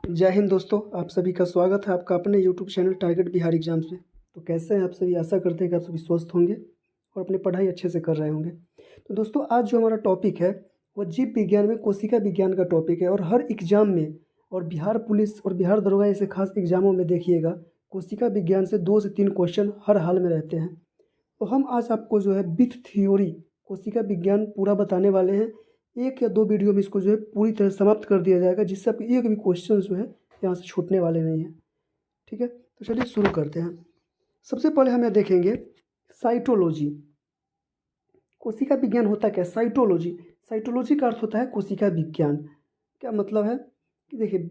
जय हिंद दोस्तों, आप सभी का स्वागत है आपका अपने YouTube channel target Bihar exams में। तो कैसे हैं आप सभी? आशा करते हैं कि आप सभी स्वस्थ होंगे और अपनी पढ़ाई अच्छे से कर रहे होंगे। तो दोस्तों, आज जो हमारा टॉपिक है वो जीव विज्ञान में कोशिका विज्ञान का टॉपिक है। और हर एग्जाम में और बिहार पुलिस और बिहार दरोगा जैसे खास एग्जामों में देखिएगा, कोशिका विज्ञान से 2 से 3 क्वेश्चन हर हाल में रहते हैं। तो हम आज आपको जो है विथ थ्योरी कोशिका विज्ञान पूरा बताने वाले हैं। 1 या 2 वीडियो में इसको जो है पूरी तरह समाप्त कर दिया जाएगा, जिससे आपके एक भी क्वेश्चन जो है यहाँ से छूटने वाले नहीं हैं। ठीक है, तो चलिए शुरू करते हैं। सबसे पहले हम यहाँ देखेंगे साइटोलॉजी। कोशिका विज्ञान होता क्या? साइटोलॉजी, साइटोलॉजी का अर्थ होता है कोशिका विज्ञान। क्या मतलब है कि देखिए,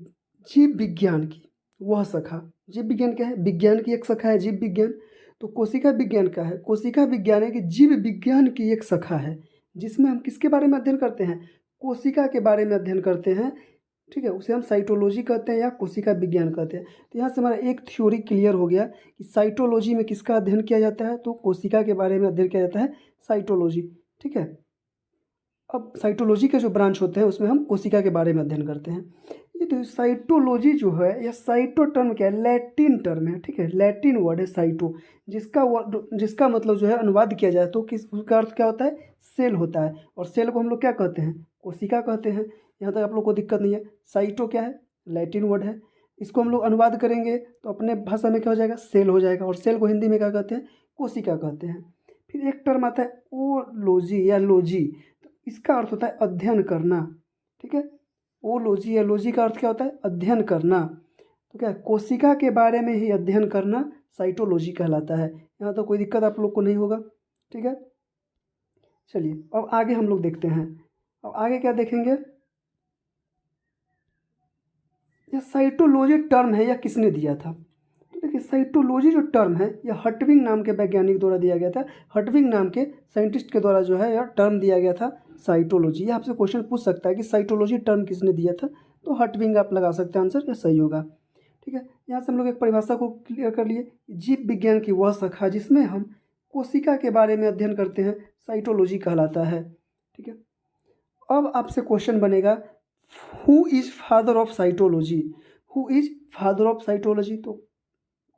जीव विज्ञान की वह शाखा, जीव विज्ञान क्या है? विज्ञान की एक शाखा है जीव विज्ञान। तो कोशिका विज्ञान क्या है? कोशिका विज्ञान है कि जीव विज्ञान की एक शाखा है, जिसमें हम किसके बारे में अध्ययन करते हैं? कोशिका के बारे में अध्ययन करते हैं। ठीक है, उसे हम साइटोलॉजी कहते हैं या कोशिका विज्ञान कहते हैं। तो यहाँ से हमारा एक थ्योरी क्लियर हो गया कि साइटोलॉजी में किसका अध्ययन किया जाता है, तो कोशिका के बारे में अध्ययन किया जाता है, साइटोलॉजी। ठीक है, अब साइटोलॉजी के जो ब्रांच होते हैं उसमें हम कोशिका के बारे में अध्ययन करते हैं। ये तो साइटोलॉजी जो है, या साइटो टर्म क्या है? लैटिन टर्म है। ठीक है, लैटिन वर्ड है साइटो, जिसका मतलब जो है अनुवाद किया जाए तो किस उसका अर्थ क्या होता है? सेल होता है। और सेल को हम लोग क्या कहते हैं? कोशिका कहते हैं। यहाँ तक आप लोग को दिक्कत नहीं है। साइटो क्या है? लैटिन वर्ड है। इसको हम लोग अनुवाद करेंगे तो अपने भाषा में क्या हो जाएगा? सेल हो जाएगा। और सेल को हिंदी में क्या कहते हैं? कोशिका कहते हैं। फिर एक टर्म आता है ओलॉजी या लॉजी। इसका अर्थ होता है अध्ययन करना। ठीक है, ओलॉजी या लॉजी का अर्थ क्या होता है? अध्ययन करना। तो क्या है? कोशिका के बारे में ही अध्ययन करना साइटोलॉजी कहलाता है। यहाँ तो कोई दिक्कत आप लोग को नहीं होगा। ठीक है, चलिए अब आगे हम लोग देखते हैं। अब आगे क्या देखेंगे? यह साइटोलॉजी टर्म है, यह किसने दिया था? तो देखिए, साइटोलॉजी जो टर्म है यह हटविंग नाम के वैज्ञानिक द्वारा दिया गया था। हटविंग नाम के साइंटिस्ट के द्वारा जो है यह टर्म दिया गया था, साइटोलॉजी। यह आपसे क्वेश्चन पूछ सकता है कि साइटोलॉजी टर्म किसने दिया था, तो हटविंग आप लगा सकते हैं, आंसर यह सही होगा। ठीक है, यहाँ से हम लोग एक परिभाषा को क्लियर कर लिए। जीव विज्ञान की वह शाखा जिसमें हम कोशिका के बारे में अध्ययन करते हैं, साइटोलॉजी कहलाता है। ठीक है, अब आपसे क्वेश्चन बनेगा, who is father of cytology? Who is father of cytology? तो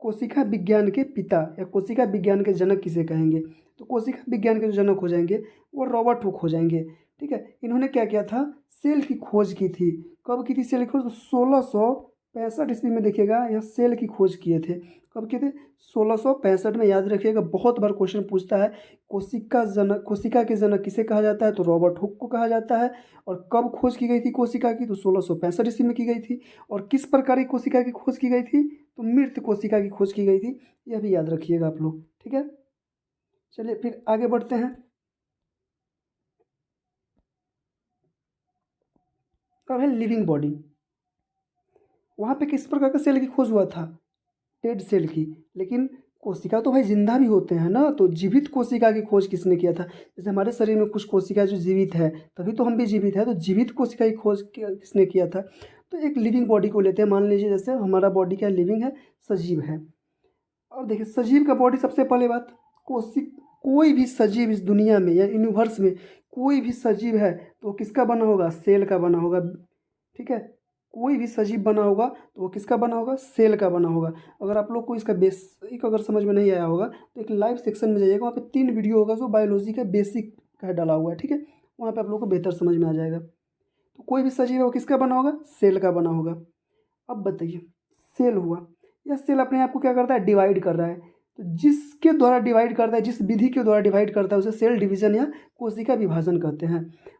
कोशिका विज्ञान के पिता या कोशिका विज्ञान के जनक किसे कहेंगे? तो कोशिका विज्ञान के जो जनक हो जाएंगे वो रॉबर्ट हुक हो जाएंगे। ठीक है, इन्होंने क्या किया था? सेल की खोज की थी। कब की थी सेल की खोज? तो 1665 ईस्वी में देखिएगा, यह सेल की खोज किए थे। कब किए थे? 1665 में। याद रखिएगा, बहुत बार क्वेश्चन पूछता है कोशिका के जनक किसे कहा जाता है? तो रॉबर्ट हुक को कहा जाता है। और कब खोज की गई थी कोशिका की? तो 1665 ईस्वी में की गई थी। और किस प्रकार की कोशिका की खोज की गई थी? तो मृत कोशिका की खोज की गई थी। यह भी याद रखिएगा आप लोग। ठीक है, चलिए फिर आगे बढ़ते हैं। अब है लिविंग बॉडी। वहाँ पे किस प्रकार का सेल की खोज हुआ था? डेड सेल की। लेकिन कोशिका तो भाई जिंदा भी होते हैं ना, तो जीवित कोशिका की खोज किसने किया था? जैसे हमारे शरीर में कुछ कोशिका जो जीवित है, तभी तो हम भी जीवित है। तो जीवित कोशिका की खोज किसने किया था? तो एक लिविंग बॉडी को लेते हैं। मान लीजिए जैसे हमारा बॉडी क्या लिविंग है, सजीव है। अब देखिए, सजीव का बॉडी, सबसे पहले बात, कोई भी सजीव इस दुनिया में या यूनिवर्स में कोई भी सजीव है तो वो किसका बना होगा? सेल का बना होगा। ठीक है, कोई भी सजीव बना होगा तो वो किसका बना होगा? सेल का बना होगा। अगर आप लोग को इसका बेसिक अगर समझ में नहीं आया होगा तो एक लाइव सेक्शन में जाइएगा, वहाँ पे 3 वीडियो होगा जो बायोलॉजी का बेसिक का डाला हुआ है। ठीक है, वहाँ पे आप लोग को बेहतर समझ में आ जाएगा। तो कोई भी सजीव है वो किसका बना होगा? सेल का बना होगा। अब बताइए, सेल हुआ, यह सेल अपने आप को क्या करता है? डिवाइड कर रहा है। तो जिसके द्वारा डिवाइड करता है, जिस विधि के द्वारा डिवाइड करता है, उसे सेल डिवीजन या कोशिका विभाजन कहते हैं।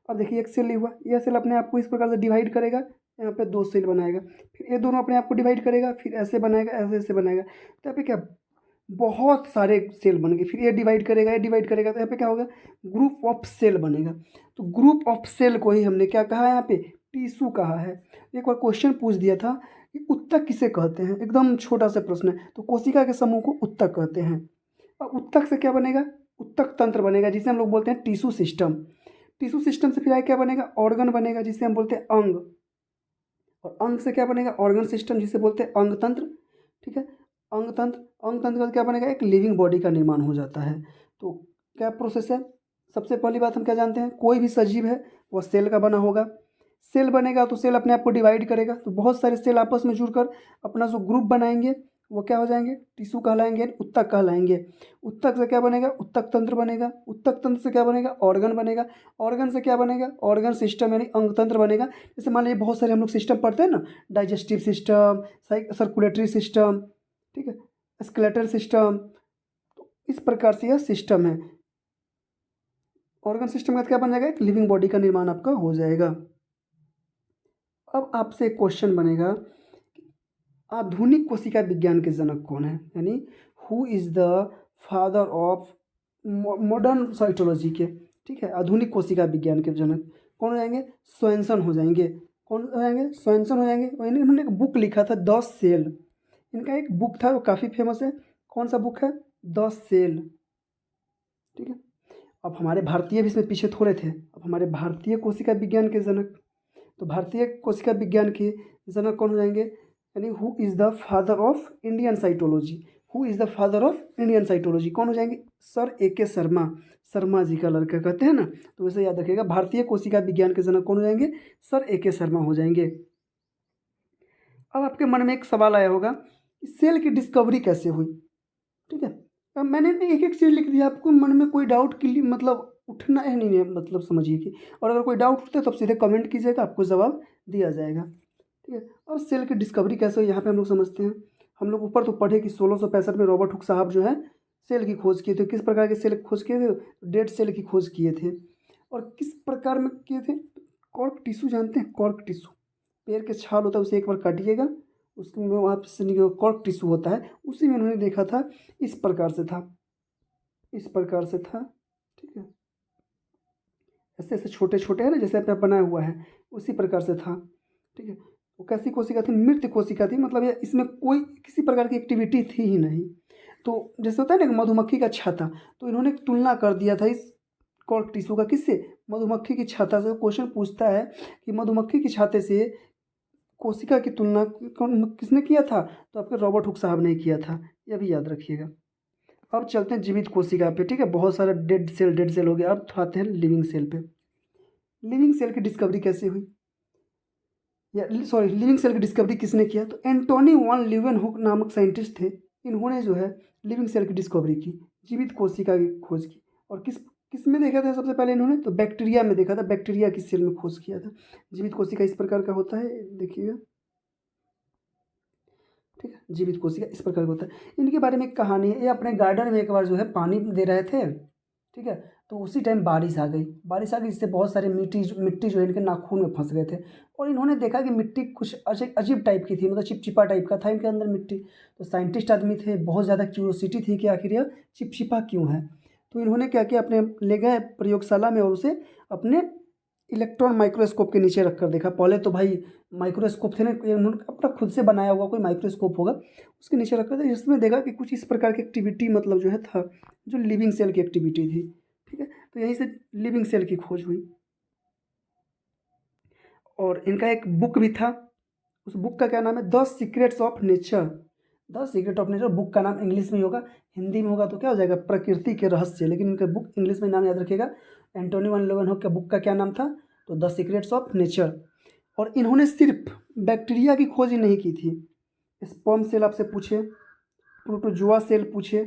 अब देखिए, एक सेल हुआ, यह सेल अपने आप को इस प्रकार से डिवाइड करेगा, यहाँ पे 2 सेल बनाएगा। फिर ये दोनों अपने आप को डिवाइड करेगा, फिर ऐसे बनाएगा, ऐसे ऐसे बनाएगा। तो यहाँ पे क्या, बहुत सारे सेल बन गए। फिर ये डिवाइड करेगा, ये डिवाइड करेगा, तो यहाँ पे क्या होगा? ग्रुप ऑफ सेल बनेगा। तो ग्रुप ऑफ सेल को ही हमने क्या कहा है? यहाँ पे टिश्यू कहा है। एक बार क्वेश्चन पूछ दिया था कि उत्तक किसे कहते हैं, एकदम छोटा सा प्रश्न है। तो कोशिका के समूह को उत्तक कहते हैं। और उत्तक से क्या बनेगा? उत्तक तंत्र बनेगा, जिसे हम लोग बोलते हैं टिश्यू सिस्टम। टिश्यू सिस्टम से फिर आगे क्या बनेगा? ऑर्गन बनेगा, जिसे हम बोलते हैं अंग। और अंग से क्या बनेगा? ऑर्गन सिस्टम, जिसे बोलते हैं अंग तंत्र। ठीक है, अंग तंत्र, अंग तंत्र का क्या बनेगा? एक लिविंग बॉडी का निर्माण हो जाता है। तो क्या प्रोसेस है? सबसे पहली बात हम क्या जानते हैं? कोई भी सजीव है वह सेल का बना होगा। सेल बनेगा तो सेल अपने आप को डिवाइड करेगा, तो बहुत सारे सेल आपस में जुड़कर अपना जो ग्रुप बनाएंगे वो क्या हो जाएंगे, टिश्यू कहलाएंगे, उत्तक कहलाएंगे। उत्तक से क्या बनेगा, उत्तक तंत्र बनेगा। उत्तक तंत्र से क्या बनेगा, ऑर्गन बनेगा। ऑर्गन से क्या बनेगा, ऑर्गन सिस्टम यानी अंग तंत्र बनेगा। जैसे मान लीजिए बहुत सारे हम लोग सिस्टम पढ़ते हैं ना, डाइजेस्टिव सिस्टम, सर्कुलेटरी सिस्टम, ठीक है, स्केलेटल सिस्टम, तो इस प्रकार से यह सिस्टम है। ऑर्गन सिस्टम का क्या बन जाएगा, एक लिविंग बॉडी का निर्माण आपका हो जाएगा। अब आपसे एक क्वेश्चन बनेगा, आधुनिक कोशिका विज्ञान के जनक कौन है, यानी who is the father of modern cytology के, ठीक है, आधुनिक कोशिका विज्ञान के जनक कौन हो जाएंगे, स्वैनसन हो जाएंगे। कौन हो जाएंगे, स्वैनसन हो जाएंगे। और इन्होंने एक बुक लिखा था द सेल, इनका एक बुक था वो काफ़ी फेमस है। कौन सा बुक है, द सेल, ठीक है। अब हमारे भारतीय भी इसमें पीछे थोड़े थे। अब हमारे भारतीय कोशिका विज्ञान के जनक, तो भारतीय कोशिका विज्ञान के जनक कौन हो जाएंगे, यानी who is the father of Indian cytology, who is the father of Indian cytology कौन हो जाएंगे, सर A.K. शर्मा, शर्मा जी का लड़का कहते हैं ना, तो वैसे याद रखिएगा भारतीय कोशिका विज्ञान के जनक कौन हो जाएंगे, सर A.K. शर्मा हो जाएंगे। अब आपके मन में एक सवाल आया होगा कि सेल की डिस्कवरी कैसे हुई, ठीक है। अब मैंने एक एक चीज़ लिख दिया, आपको मन में कोई डाउट के लिए मतलब उठना है नहीं है, मतलब समझिए कि, और अगर कोई डाउट उठता है तो आप सीधे कमेंट कीजिएगा, आपको जवाब दिया जाएगा, ठीक है। अब सेल की डिस्कवरी कैसे हुई यहाँ पे हम लोग समझते हैं। हम लोग ऊपर तो पढ़े कि 1665 में रॉबर्ट हुक साहब जो है सेल की खोज किए थे। किस प्रकार के सेल की खोज किए थे, डेड सेल की खोज किए थे। और किस प्रकार में किए थे, कॉर्क टिश्यू जानते हैं, कॉर्क टिश्यू, पेड़ के छाल होता है उसे एक बार काटिएगा, उसमें वहाँ से निकल कॉर्क टिश्यू होता है, उसी में उन्होंने देखा था, इस प्रकार से था, इस प्रकार से था, ठीक है, ऐसे ऐसे छोटे छोटे है ना, जैसे पे बनाया हुआ है उसी प्रकार से था, ठीक है। वो कैसी कोशिका थी, मृत कोशिका थी, मतलब ये इसमें कोई किसी प्रकार की एक्टिविटी थी ही नहीं। तो जैसे होता है ना कि मधुमक्खी का छाता, तो इन्होंने तुलना कर दिया था इस कॉर्क टिश्यू का किससे, मधुमक्खी की छाता से। क्वेश्चन पूछता है कि मधुमक्खी की छाते से कोशिका की तुलना किसने किया था, तो आपके रॉबर्ट हुक साहब ने किया था, यह भी याद रखिएगा। अब चलते हैं जीवित कोशिका पे, ठीक है, बहुत सारा डेड सेल हो गया। अब आते हैं लिविंग सेल पे। लिविंग सेल की डिस्कवरी कैसे हुई, या सॉरी लिविंग सेल की डिस्कवरी किसने किया, तो एंटोनी वॉन लीeuwenhoek नामक साइंटिस्ट थे। इन्होंने जो है लिविंग सेल की डिस्कवरी की, जीवित कोशिका की खोज की। और किस किस में देखा था सबसे पहले इन्होंने, तो बैक्टीरिया में देखा था, बैक्टीरिया की सेल में खोज किया था। जीवित कोशिका इस प्रकार का होता है, देखिएगा, ठीक है, जीवित कोशिका इस प्रकार का होता है। इनके बारे में एक कहानी है, ये अपने गार्डन में एक बार जो है पानी दे रहे थे, ठीक है, तो उसी टाइम बारिश आ गई, बारिश आ गई, इससे बहुत सारे मिट्टी जो है इनके नाखून में फंस गए थे। और इन्होंने देखा कि मिट्टी कुछ अजीब टाइप की थी, मतलब चिपचिपा टाइप का था इनके अंदर मिट्टी। तो साइंटिस्ट आदमी थे, बहुत ज़्यादा क्यूरोसिटी थी कि आखिर यह चिपचिपा क्यों है। तो इन्होंने क्या किया, अपने ले गए प्रयोगशाला में और उसे अपने इलेक्ट्रॉन माइक्रोस्कोप के नीचे रख कर देखा। पहले तो भाई माइक्रोस्कोप थे ना, उन्होंने अपना खुद से बनाया हुआ कोई माइक्रोस्कोप होगा, उसके नीचे रख कर इसमें देखा कि कुछ इस प्रकार की एक्टिविटी मतलब जो है था, जो लिविंग सेल की एक्टिविटी थी, ठीक है। तो यहीं से लिविंग सेल की खोज हुई। और इनका एक बुक भी था, उस बुक का क्या नाम है, the secrets of nature. The secret of nature book का नाम इंग्लिश में होगा, हिंदी में होगा तो क्या हो जाएगा, प्रकृति के रहस्य, लेकिन इनका बुक इंग्लिश में नाम याद रखिएगा। एंटोनी वन लीeuwenhoek के बुक का क्या नाम था, तो द सीक्रेट्स ऑफ नेचर। और इन्होंने सिर्फ बैक्टीरिया की खोज ही नहीं की थी, स्पर्म सेल आपसे पूछे, प्रोटोजोआ सेल पूछे,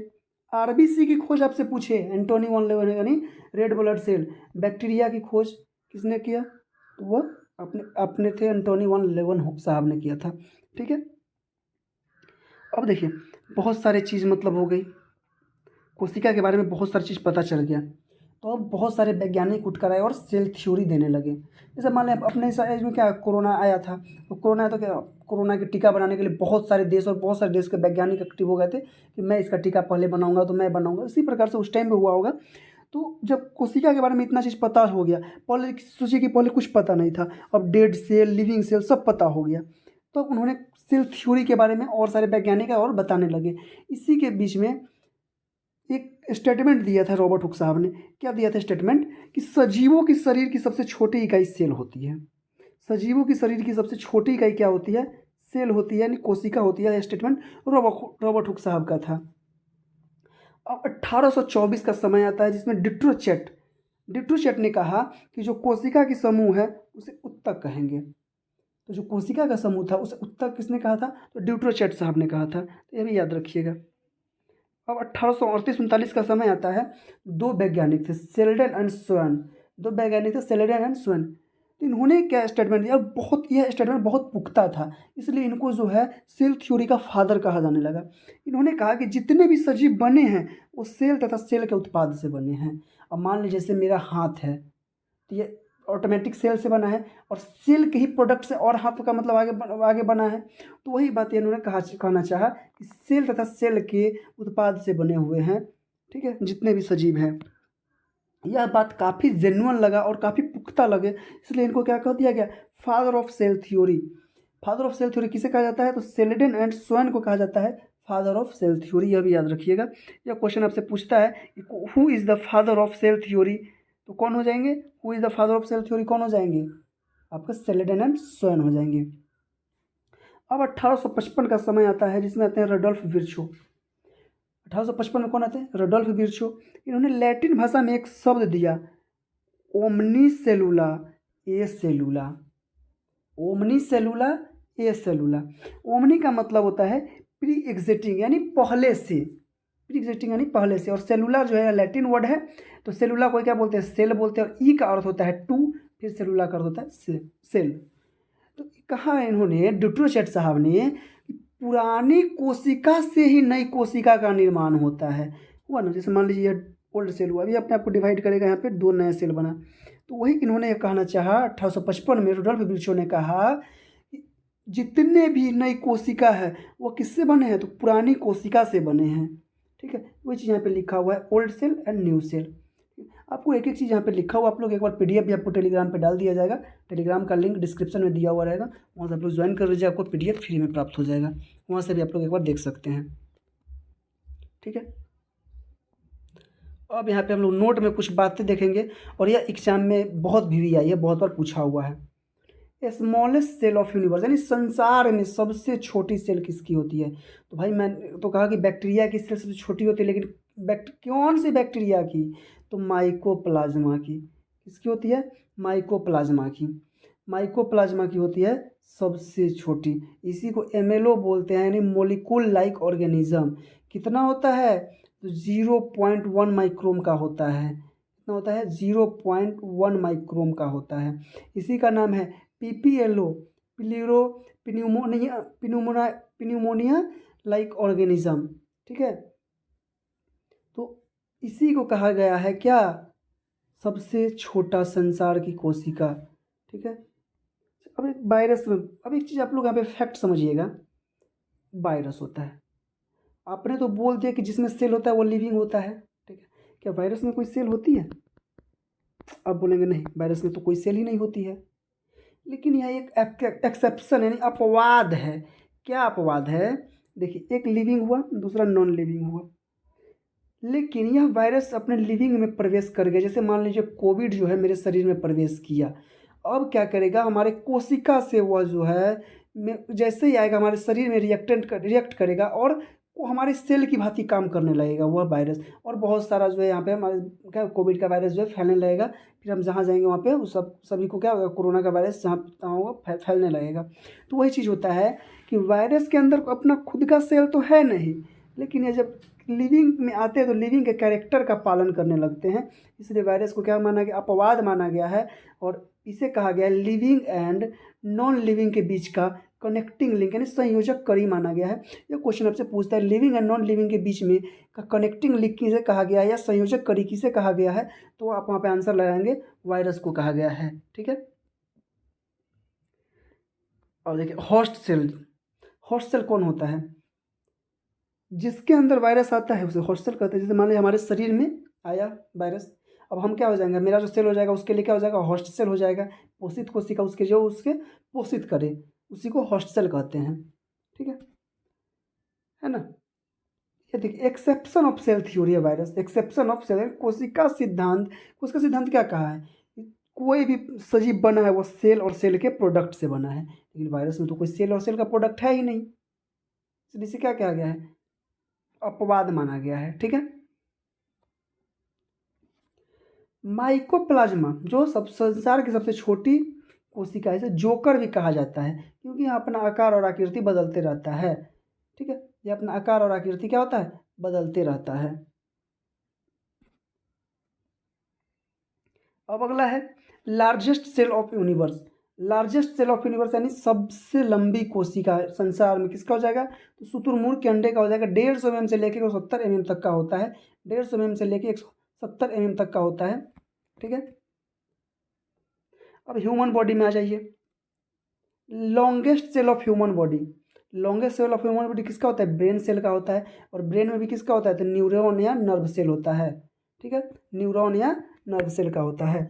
आरबीसी की खोज आपसे पूछे, एंटोनी वन लीeuwenhoek यानी रेड ब्लड सेल, बैक्टीरिया की खोज किसने किया, तो वह अपने अपने थे, एंटोनी वन लीeuwenhoek साहब ने किया था, ठीक है। अब देखिए बहुत सारे चीज़ मतलब हो गई, कोशिका के बारे में बहुत सारी चीज़ पता चल गया। तो अब बहुत सारे वैज्ञानिक उठ कर आए और सेल थ्योरी देने लगे। जैसे मान लें अपने एज में क्या कोरोना आया था, तो कोरोना आया तो क्या, कोरोना की टीका बनाने के लिए बहुत सारे देश और बहुत सारे देश के वैज्ञानिक एक्टिव हो गए थे कि मैं इसका टीका पहले बनाऊंगा, तो मैं बनाऊंगा, इसी प्रकार से उस टाइम में हुआ होगा। तो जब कोशिका के बारे में इतना चीज़ पता हो गया, पहले सोचिए कि पहले कुछ पता नहीं था, अब डेड सेल लिविंग सेल सब पता हो गया, तो अब उन्होंने सेल थ्योरी के बारे में और सारे वैज्ञानिक और बताने लगे। इसी के बीच में एक स्टेटमेंट दिया था रॉबर्ट हुक साहब ने। क्या दिया था स्टेटमेंट, कि सजीवों की शरीर की सबसे छोटी इकाई सेल होती है। सजीवों की शरीर की सबसे छोटी इकाई क्या होती है, सेल होती है, यानी कोशिका होती है। स्टेटमेंट रॉबर्ट हुक साहब का था। अब 1824 का समय आता है जिसमें डिट्रोचेट डिट्रोचेट ने कहा कि जो कोशिका की समूह है उसे उत्तक कहेंगे। तो जो कोशिका का समूह था उसे उत्तक किसने कहा था? तो डिट्रोचेट साहब ने कहा था। तो ये भी याद रखिएगा। अब 1838-39 का समय आता है। दो वैज्ञानिक थे, सेल्डन एंड स्वन। दो वैज्ञानिक थे, सेल्डन एंड स्वन। तो इन्होंने क्या स्टेटमेंट दिया, बहुत यह स्टेटमेंट बहुत पुख्ता था, इसलिए इनको जो है सेल थ्योरी का फादर कहा जाने लगा। इन्होंने कहा कि जितने भी सजीव बने हैं वो सेल तथा सेल के उत्पाद से बने हैं। अब मान लीजिए जैसे मेरा हाथ है, तो ये ऑटोमेटिक सेल से बना है, और सेल के ही प्रोडक्ट से और हाथ का मतलब आगे बना है। तो वही बात इन्होंने कहना चाहा कि सेल तथा सेल के उत्पाद से बने हुए हैं, ठीक है, जितने भी सजीव हैं। यह बात काफ़ी जेन्युइन लगा और काफ़ी पुख्ता लगे, इसलिए इनको क्या कह दिया गया? Father of cell theory. Father of cell theory किसे कहा जाता है? तो सेल्डन एंड स्वन को कहा जाता है फादर ऑफ सेल थ्योरी। यह भी याद रखिएगा। यह क्वेश्चन आपसे पूछता है कि who is the father of cell theory, तो कौन हो जाएंगे? Who is the father of cell theory कौन हो जाएंगे? आपका सेल्डन एंड स्वन हो जाएंगे। अब 1855 का समय आता है, जिसमें आते हैं रडोल्फ विर्चो। 1855 में कौन आते हैं? Rudolf Virchow. इन्होंने लैटिन भाषा में एक शब्द दिया, ओमनी सेलुला ए सेलुला। ओमनी सेलुला ए सेलुला। ओमनी का मतलब होता है प्री एग्जिस्टिंग, यानी पहले से। प्री एग्जिस्टिंग यानी पहले से, और सेलुला जो है लैटिन वर्ड है। तो सेलुला को क्या बोलते हैं? सेल बोलते हैं। और ई का अर्थ होता है टू, फिर सेलुला का अर्थ होता है सेल। तो कहा है इन्होंने, डिट्रोचेट साहब ने, कि पुरानी कोशिका से ही नई कोशिका का निर्माण होता है। हुआ ना? जैसे मान लीजिए ओल्ड सेल हुआ, अभी अपने आप को डिवाइड करेगा, यहाँ पे दो नए सेल बना। तो वही इन्होंने कहना चाहा 1855 में, रुडोल्फ विर्चो ने कहा कि जितने भी नई कोशिका है वो किससे बने हैं? तो पुरानी कोशिका से बने हैं। ठीक है, वही चीज़ यहाँ पे लिखा हुआ है, old cell and new cell. आपको एक एक चीज़ यहाँ पे लिखा हुआ, आप लोग एक बार पीडीएफ भी आपको टेलीग्राम पे डाल दिया जाएगा। टेलीग्राम का लिंक डिस्क्रिप्शन में दिया हुआ रहेगा, वहाँ से आप लोग ज्वाइन कर लीजिए, आपको पीडीएफ फ्री में प्राप्त हो जाएगा। वहाँ से भी आप लोग एक बार देख सकते हैं। ठीक है, अब यहाँ पे हम लोग नोट में कुछ बातें देखेंगे, और यह एग्जाम में बहुत भी आई है, बहुत बार पूछा हुआ है। स्मॉलेस्ट सेल ऑफ यूनिवर्स, यानी संसार में सबसे छोटी सेल किसकी होती है? तो भाई मैं तो कहा कि बैक्टीरिया की सेल सबसे छोटी होती है, लेकिन कौन सी बैक्टीरिया की? तो माइकोप्लाज्मा की। किसकी होती है? माइकोप्लाज्मा की। माइकोप्लाज्मा की होती है सबसे छोटी। इसी को एमएलओ बोलते हैं, यानी मोलिकुल लाइक ऑर्गेनिज्म। कितना होता है? तो 0.1 माइक्रोम का होता है। कितना होता है? 0.1 माइक्रोम का होता है। इसी का नाम है पीपीएलओ, प्लीरो पिन्यूमोनिया लाइक ऑर्गेनिज्म। ठीक है, तो इसी को कहा गया है क्या? सबसे छोटा संसार की कोशिका। ठीक है, अब एक वायरस में, अब एक चीज़ आप लोग यहाँ पे फैक्ट समझिएगा। वायरस होता है, आपने तो बोल दिया कि जिसमें सेल होता है वो लिविंग होता है। ठीक है, क्या वायरस में कोई सेल होती है? अब बोलेंगे नहीं, वायरस में तो कोई सेल ही नहीं होती है। लेकिन यह एक एक्सेप्शन यानी अपवाद है। क्या अपवाद है? देखिए, एक लिविंग हुआ, दूसरा नॉन लिविंग हुआ। लेकिन यह वायरस अपने लिविंग में प्रवेश कर गया। जैसे मान लीजिए कोविड जो है मेरे शरीर में प्रवेश किया, अब क्या करेगा? हमारे कोशिका से वह जो है जैसे ही आएगा हमारे शरीर में रिएक्ट करेगा, और वो हमारे सेल की भांति काम करने लगेगा वह वायरस। और बहुत सारा जो है यहाँ पे हमारे क्या कोविड का वायरस जो है फैलने लगेगा। फिर हम जहाँ जाएंगे वहाँ पे उस सभी को क्या होगा? कोरोना का वायरस जहाँ तहाँ होगा फैलने लगेगा। तो वही चीज़ होता है कि वायरस के अंदर अपना खुद का सेल तो है नहीं, लेकिन ये जब लिविंग में आते हैं तो लिविंग के कैरेक्टर का पालन करने लगते हैं। इसलिए वायरस को क्या माना गया? अपवाद माना गया है। और इसे कहा गया है लिविंग एंड नॉन लिविंग के बीच का कनेक्टिंग लिंक, यानी संयोजक कड़ी माना गया है। यह क्वेश्चन आपसे पूछता है लिविंग एंड नॉन लिविंग के बीच में का कनेक्टिंग लिंक किसे कहा गया है, या संयोजक कड़ी किसे कहा गया है? तो आप वहाँ पे आंसर लगाएंगे, वायरस को कहा गया है। ठीक है, और देखिए होस्ट सेल। होस्ट सेल कौन होता है? जिसके अंदर वायरस आता है उसे होस्ट सेल कहते हैं। जैसे मान लीजिए हमारे शरीर में आया वायरस, अब हम क्या हो जाएंगे? मेरा जो सेल हो जाएगा उसके लिए क्या हो जाएगा? होस्ट सेल हो जाएगा। पोषित कोशिका उसके जो उसके पोषित करे, उसी को होस्ट सेल कहते हैं। ठीक है ना? ये देखिए एक्सेप्शन ऑफ सेल थ्योरी है वायरस। एक्सेप्शन ऑफ सेल कोशिका सिद्धांत। उसका सिद्धांत क्या कहा है? कोई भी सजीव बना है वो सेल और सेल के प्रोडक्ट से बना है, लेकिन वायरस में तो कोई सेल और सेल का प्रोडक्ट है ही नहीं, इसलिए इसे क्या कहा गया है? अपवाद माना गया है। ठीक है, माइकोप्लाज्मा जो सब संसार की सबसे छोटी कोशिका है, इसे जोकर भी कहा जाता है क्योंकि यह अपना आकार और आकृति बदलते रहता है। ठीक है, ये अपना आकार और आकृति क्या होता है, बदलते रहता है। अब अगला है largest cell of universe. Largest cell of universe यानी सबसे लंबी कोशिका संसार में किसका हो जाएगा, तो शुतुरमुर्ग के अंडे का हो जाएगा। 150 mm से लेकर 170 mm तक का होता है। 150 mm से लेकर 170 mm तक का होता है। ठीक है, अब ह्यूमन बॉडी में आ जाइए। Longest cell of human body, longest cell of human body किसका होता है, ब्रेन सेल का होता है। और ब्रेन में भी किसका होता है, तो न्यूरॉन या नर्व सेल होता है। ठीक है, न्यूरॉन या नर्व सेल का होता है।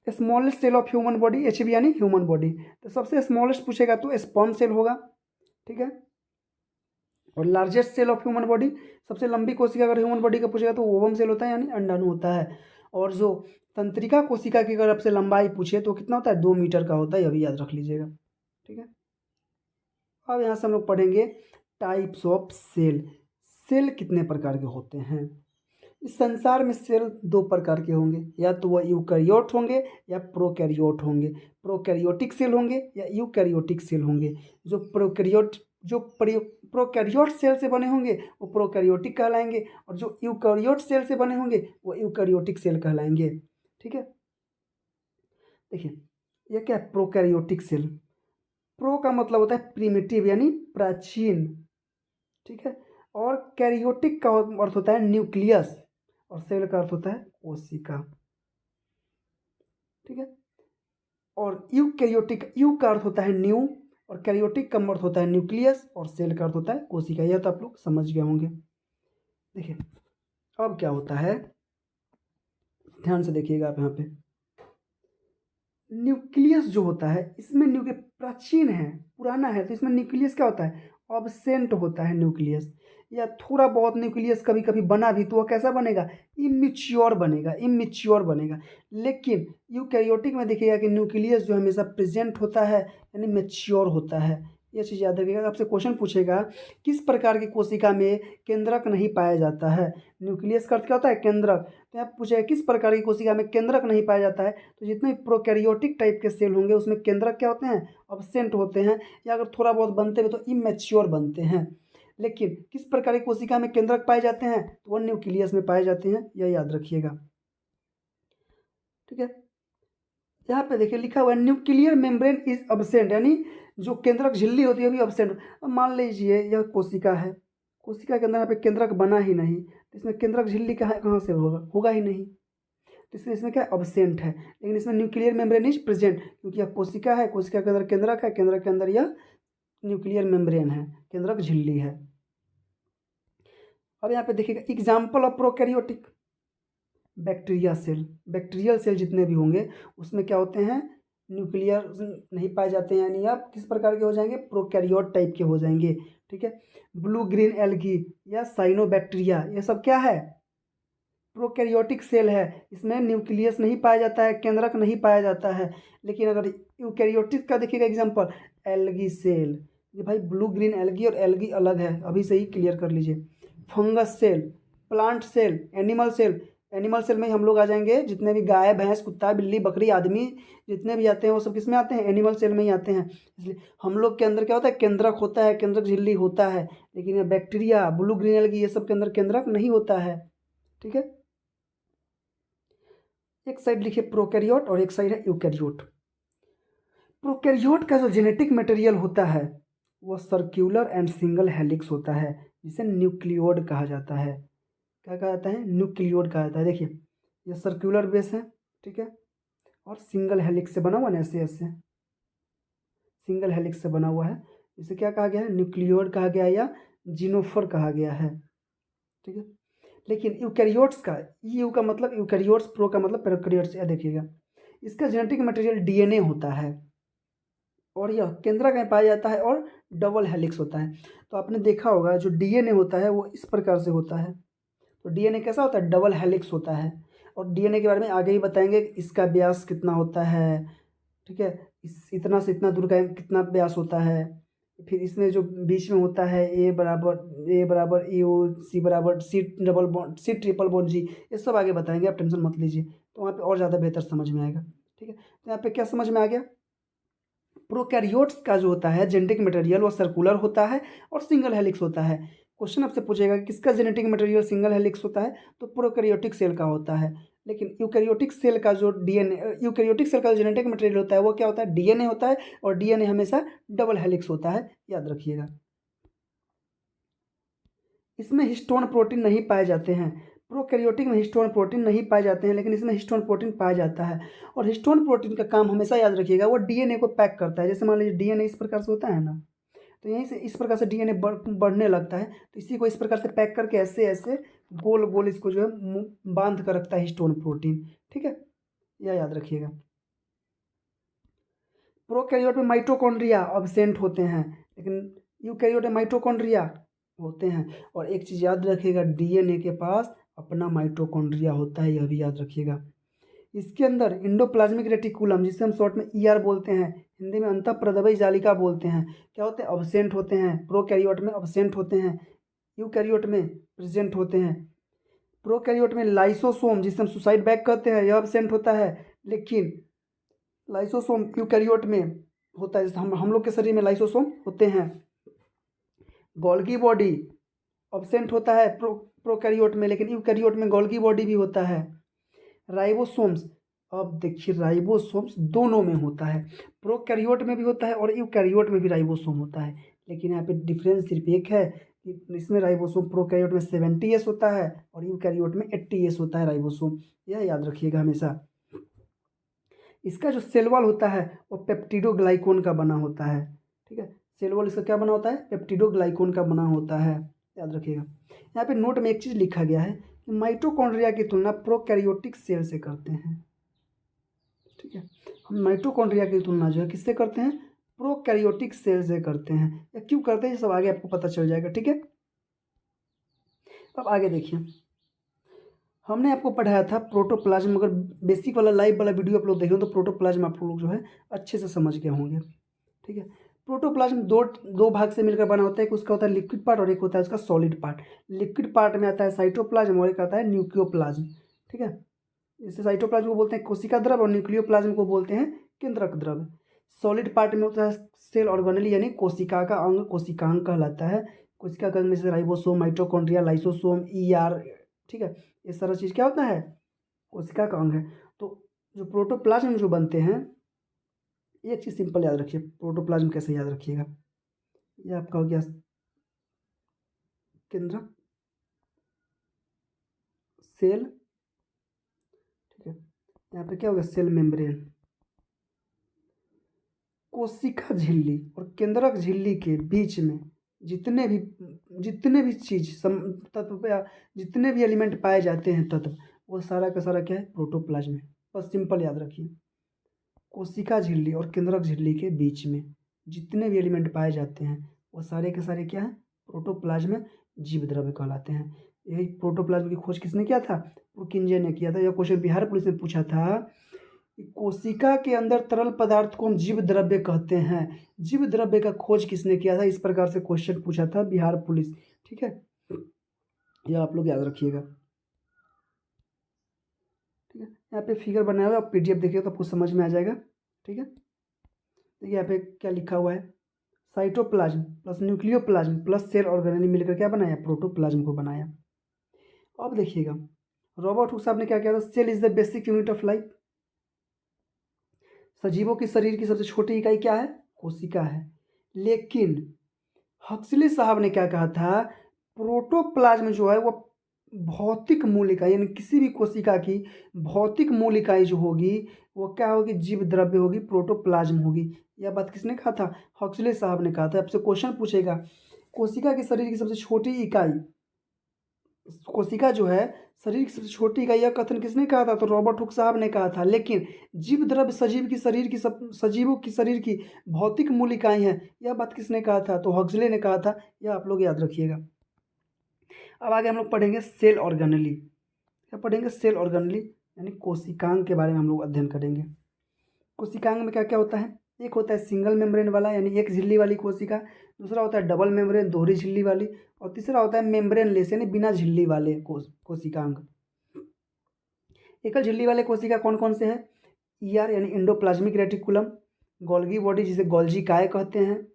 Smallest cell of human body, H B यानी ह्यूमन बॉडी, तो सबसे स्मॉलेस्ट पूछेगा तो स्पर्म सेल होगा। ठीक है, और largest cell of human body, सबसे लंबी कोशिका अगर ह्यूमन बॉडी का पूछेगा तो ओवम सेल होता है यानी अंडाणु होता है। और जो तंत्रिका कोशिका की अगर आपसे लंबाई पूछे तो कितना होता है, 2 मीटर का होता है, यह भी याद रख लीजिएगा। ठीक है, अब यहाँ से हम लोग पढ़ेंगे टाइप्स ऑफ सेल। सेल कितने प्रकार के होते हैं। इस संसार में सेल 2 प्रकार के होंगे, या तो वह यूकैरियोट होंगे या प्रोकैरियोट होंगे। प्रोकैरियोटिक सेल होंगे या यूकैरियोटिक सेल होंगे। जो प्रोकैरियोट सेल से बने होंगे वो प्रोकैरियोटिक कहलाएंगे, और जो यूकैरियोट सेल से बने होंगे वो यूकैरियोटिक सेल कहलाएंगे। ठीक है, देखिए यह क्या है, प्रोकैरियोटिक सेल। प्रो का मतलब होता है प्रिमिटिव यानी प्राचीन। ठीक है, और कैरियोटिक का अर्थ होता है न्यूक्लियस, और सेल का अर्थ होता है कोशिका। ठीक है, और यूकैरियोटिक, यू का अर्थ होता है न्यू, और कैरियोटिक का अर्थ होता है न्यूक्लियस, और सेल का अर्थ होता है कोशिका। यह तो आप लोग समझ गए होंगे। देखिए अब क्या होता है, ध्यान से देखिएगा आप यहाँ पे। न्यूक्लियस जो होता है इसमें प्राचीन है, पुराना है, तो इसमें न्यूक्लियस क्या होता है, ऑब्सेंट होता है न्यूक्लियस। या थोड़ा बहुत न्यूक्लियस कभी कभी बना भी तो वह कैसा बनेगा, इमिच्योर बनेगा, इमिच्योर बनेगा। लेकिन यूकैरियोटिक में देखिएगा कि न्यूक्लियस जो हमेशा प्रेजेंट होता है यानी मैच्योर होता है। ये चीज़ याद रखिएगा। आपसे क्वेश्चन पूछेगा किस प्रकार की कोशिका में केंद्रक नहीं पाया जाता है। न्यूक्लियस का अर्थ क्या होता है, केंद्रक। तो आप पूछेगा किस प्रकार की कोशिका में केंद्रक नहीं पाया जाता है, तो जितने प्रोकैरियोटिक टाइप के सेल होंगे उसमें केंद्रक क्या होते हैं, अब्सेंट होते हैं, या अगर थोड़ा बहुत बनते हैं तो इमेच्योर बनते हैं। लेकिन किस प्रकार की कोशिका में केंद्रक पाए जाते हैं, तो वो न्यूक्लियस में पाए जाते हैं, यह याद रखिएगा। ठीक है, यहाँ पे देखिए लिखा हुआ है न्यूक्लियर मेम्ब्रेन इज अब्सेंट, यानी जो केंद्रक झिल्ली होती है अभी अब्सेंट। अब मान लीजिए यह कोशिका है, कोशिका के अंदर यहाँ पे केंद्रक बना ही नहीं, तो इसमें केंद्रक झिल्ली कहाँ से होगा, होगा ही नहीं, तो इसलिए इसमें क्या अब्सेंट है। लेकिन इसमें न्यूक्लियर मेम्ब्रेन इज प्रेजेंट, क्योंकि यह कोशिका है, कोशिका के अंदर केंद्रक है, केंद्रक के अंदर यह न्यूक्लियर मेम्ब्रेन है, केंद्रक झिल्ली है। अब यहाँ पे देखिएगा example of prokaryotic, bacteria cell. Bacterial cell जितने भी होंगे उसमें क्या होते हैं, न्यूक्लियर नहीं पाए जाते हैं, यानी आप किस प्रकार के हो जाएंगे, प्रोकैरियोट टाइप के हो जाएंगे। ठीक है, ब्लू ग्रीन एल्गी या साइनोबैक्टीरिया, ये सब क्या है, प्रोकैरियोटिक सेल है। इसमें न्यूक्लियस नहीं पाया जाता है, केंद्रक नहीं पाया जाता है। लेकिन अगर यूकैरियोटिक का देखिएगा एग्जाम्पल, एल्गी सेल। ये भाई ब्लू ग्रीन एल्गी और एल्गी अलग है, अभी से ही क्लियर कर लीजिए। Fungus cell, plant cell, animal cell. Animal cell में हम लोग आ जाएंगे, जितने भी गाय भैंस कुत्ता बिल्ली बकरी आदमी जितने भी आते हैं वो सब किस में आते हैं, एनिमल सेल में ही आते हैं। इसलिए हम लोग के अंदर क्या होता है, केंद्रक होता है, केंद्रक झिल्ली होता है। लेकिन ये बैक्टीरिया ब्लू ग्रीन एल्गी ये सब के अंदर केंद्रक नहीं होता है। ठीक है, एक साइड लिखिए प्रोकैरियोट और एक साइड है यूकैरियोट। प्रोकैरियोट का जो जेनेटिक मटेरियल होता है वो सर्कुलर एंड सिंगल हेलिक्स होता है, जिसे न्यूक्लियोड कहा जाता है। क्या कहा जाता है, न्यूक्लियोड कहा जाता है। देखिए ये सर्कुलर बेस है, ठीक है, और सिंगल हेलिक्स से बना हुआ ना, ऐसे ऐसे सिंगल हेलिक्स से बना हुआ है। इसे क्या कहा गया है, न्यूक्लियोड कहा गया है या जिनोफर कहा गया है। ठीक है, लेकिन यूकैरियोट्स का, यू का मतलब यूकैरियोट्स, प्रो का मतलब प्रोकैरियोट्स। यह देखिएगा इसका जेनेटिक मटेरियल डीएनए होता है, और यह केंद्रक में पाया जाता है और डबल हेलिक्स होता है। तो आपने देखा होगा जो डीएनए होता है वो इस प्रकार से होता है। तो डीएनए कैसा होता है, डबल हेलिक्स होता है। और डीएनए के बारे में आगे ही बताएंगे, इसका व्यास कितना होता है। ठीक है, इस इतना से इतना दूर का कितना व्यास होता है। फिर इसमें जो बीच में होता है ए बराबर यू, सी बराबर C double bond, C triple bond जी, ये सब आगे बताएंगे, आप टेंशन मत लीजिए। तो वहाँ पे और ज़्यादा बेहतर समझ में आएगा। ठीक है, तो यहाँ पे क्या समझ में आ गया, प्रोकैरियोट्स का जो होता है जेनेटिक मटेरियल वो सर्कुलर होता है और सिंगल हेलिक्स होता है। क्वेश्चन आपसे पूछेगा कि किसका जेनेटिक मटेरियल सिंगल हेलिक्स होता है, तो प्रोकैरियोटिक सेल का होता है। लेकिन यूकैरियोटिक सेल का जो डीएनए, यूकैरियोटिक सेल का जो जेनेटिक मटेरियल होता है वो क्या होता है, डीएनए होता है, और डीएनए हमेशा डबल हेलिक्स होता है, याद रखिएगा। इसमें हिस्टोन प्रोटीन नहीं पाए जाते हैं, प्रोकैरियोटिक में हिस्टोन प्रोटीन नहीं पाए जाते हैं, लेकिन इसमें हिस्टोन प्रोटीन पाया जाता है। और हिस्टोन प्रोटीन का काम हमेशा याद रखिएगा, वो डीएनए को पैक करता है। जैसे मान लीजिए डीएनए इस प्रकार से होता है ना, तो यहीं से इस प्रकार से डीएनए बढ़ने लगता है, तो इसी को इस प्रकार से पैक करके ऐसे ऐसे गोल गोल इसको जो है बांध कर रखता है हिस्टोन प्रोटीन। ठीक है, यह याद रखिएगा। प्रोकैरियोट में माइटोकॉन्ड्रिया अब्सेंट होते हैं, लेकिन यूकैरियोट में माइटोकॉन्ड्रिया होते हैं। और एक चीज़ याद रखिएगा, डीएनए के पास अपना माइटोकॉन्ड्रिया होता है, यह भी याद रखिएगा। इसके अंदर इंडोप्लाज्मिक रेटिकुलम, जिसे हम शॉर्ट में ईआर बोलते हैं, हिंदी में अंतःप्रद्रवी जालिका बोलते हैं, क्या होते हैं, अब्सेंट होते हैं। प्रोकैरियोट में अब्सेंट होते हैं, यूकैरियोट में प्रेजेंट होते हैं। प्रोकैरियोट में लाइसोसोम, जिसे हम सुसाइड बैग कहते हैं, यह अब्सेंट होता है, लेकिन लाइसोसोम यूकैरियोट में होता है। जैसे हम लोग के शरीर में लाइसोसोम होते हैं। गोल्गी बॉडी अब्सेंट होता है प्रोकैरियोट में, लेकिन यूकैरियोट में गोल्गी बॉडी भी होता है। राइबोसोम्स, अब देखिए राइबोसोम्स दोनों में होता है, प्रोकैरियोट में भी होता है और यूकैरियोट में भी राइबोसोम होता है। लेकिन यहाँ पे डिफरेंस सिर्फ एक है कि इसमें राइबोसोम प्रोकैरियोट में 70S होता है और यूकैरियोट में 80S होता है राइबोसोम, यह याद रखिएगा हमेशा। इसका जो सेल वॉल होता है वो पेप्टिडोग्लाइकोन का बना होता है। ठीक है, सेल वॉल इसका क्या बना होता है, पेप्टिडोग्लाइकोन का बना होता है, याद रखिएगा। यहाँ पे नोट में एक चीज़ लिखा गया है कि माइटोकॉन्ड्रिया की तुलना प्रोकैरियोटिक सेल से करते हैं। ठीक है, हम माइटोकॉन्ड्रिया की तुलना जो है किससे करते हैं, प्रोकैरियोटिक सेल से करते हैं। या क्यों करते हैं ये सब आगे आपको पता चल जाएगा। ठीक है, अब आगे देखिए, हमने आपको पढ़ाया था प्रोटोप्लाज्म। अगर बेसिक वाला लाइव वाला वीडियो आप लोग देखें तो प्रोटोप्लाज्म आप लोग जो है अच्छे से समझ गए होंगे। ठीक है, प्रोटोप्लाज्म दो दो भाग से मिलकर बना होता है, एक उसका होता है लिक्विड पार्ट और एक होता है उसका सॉलिड पार्ट। लिक्विड पार्ट में आता है साइटोप्लाज्म और एक आता है न्यूक्लियोप्लाज्म। ठीक है, इसे साइटोप्लाज्म को बोलते हैं कोशिका द्रव और न्यूक्लियोप्लाज्म को बोलते हैं केंद्रक द्रव। सॉलिड पार्ट में होता है सेल ऑर्गेनेल, यानी कोशिका का अंग कोशिकांग कहलाता है। कोशिका का अंग में से राइबोसोम, माइटोकॉन्ड्रिया, लाइसोसोम, ईआर, ठीक है, ये सारा चीज़ क्या होता है, कोशिका का अंग है। तो जो प्रोटोप्लाज्म जो बनते हैं, एक चीज़ सिंपल याद रखिए, प्रोटोप्लाज्म कैसे याद रखिएगा, ये आपका हो गया केंद्रक सेल। ठीक है, यहाँ पे क्या होगा, सेल मेम्ब्रेन। कोशिका झिल्ली और केंद्रक झिल्ली के बीच में जितने भी चीज तत्व या जितने भी एलिमेंट पाए जाते हैं तत्व, वो सारा का सारा क्या है, प्रोटोप्लाज्म है। बस सिंपल याद रखिए, कोशिका झिल्ली और केंद्रक झिल्ली के बीच में जितने भी एलिमेंट पाए जाते हैं वो सारे के सारे क्या है, प्रोटोप्लाज्म जीव द्रव्य कहलाते हैं। यही प्रोटोप्लाज्म की खोज किसने किया था, पुरकिंजे ने किया था। यह क्वेश्चन बिहार पुलिस ने पूछा था कि कोशिका के अंदर तरल पदार्थ को हम जीव द्रव्य कहते हैं, जीव द्रव्य का खोज किसने किया था, इस प्रकार से क्वेश्चन पूछा था बिहार पुलिस। ठीक है, यह आप लोग याद रखिएगा। ठीक है, यहाँ पे फिगर बनाया हुआ है, आप पीडीएफ देखिए तो आपको समझ में आ जाएगा। ठीक है, देखिए यहाँ पे क्या लिखा हुआ है, cytoplasm plus nucleoplasm plus cell organelle मिलकर क्या बनाया, प्रोटोप्लाज्म को बनाया। अब देखिएगा, रॉबर्ट हुक साहब ने क्या किया था, cell is the basic unit of life. सजीवों के शरीर की सबसे छोटी इकाई क्या है, कोशिका है। लेकिन हक्सली साहब ने क्या कहा था, प्रोटोप्लाज्म जो है वो भौतिक मूल इकाई, यानी किसी भी कोशिका की भौतिक मूल इकाई जो होगी वो क्या होगी, जीव द्रव्य होगी, प्रोटोप्लाज्म होगी। यह बात किसने कहा था, हक्सली साहब ने कहा था। आपसे क्वेश्चन पूछेगा, कोशिका के शरीर की सबसे छोटी इकाई, कोशिका जो है शरीर की सबसे छोटी इकाई, यह कथन किसने कहा था, तो रॉबर्ट हुक साहब ने कहा था। लेकिन जीव द्रव्य सजीवों की शरीर की भौतिक मूल इकाई है, यह बात किसने कहा था, तो हक्सले ने कहा था। यह आप लोग याद रखिएगा। अब आगे हम लोग पढ़ेंगे सेल ऑर्गेनेली। क्या पढ़ेंगे, सेल ऑर्गेनेली, यानी कोशिकांग के बारे में हम लोग अध्ययन करेंगे। कोशिकांग में क्या क्या होता है, एक होता है सिंगल मेम्ब्रेन वाला, यानी एक झिल्ली वाली कोशिका। दूसरा होता है डबल मेम्ब्रेन, दोहरी झिल्ली वाली। और तीसरा होता है मेम्ब्रेन लेस, यानी बिना झिल्ली वाले कोशिकांग। एकल झिल्ली वाले कोशिका कौन कौन से हैं? ईआर यानी इंडोप्लाज्मिक रेटिकुलम, गोल्गी बॉडी जिसे गोल्जी काय कहते हैं,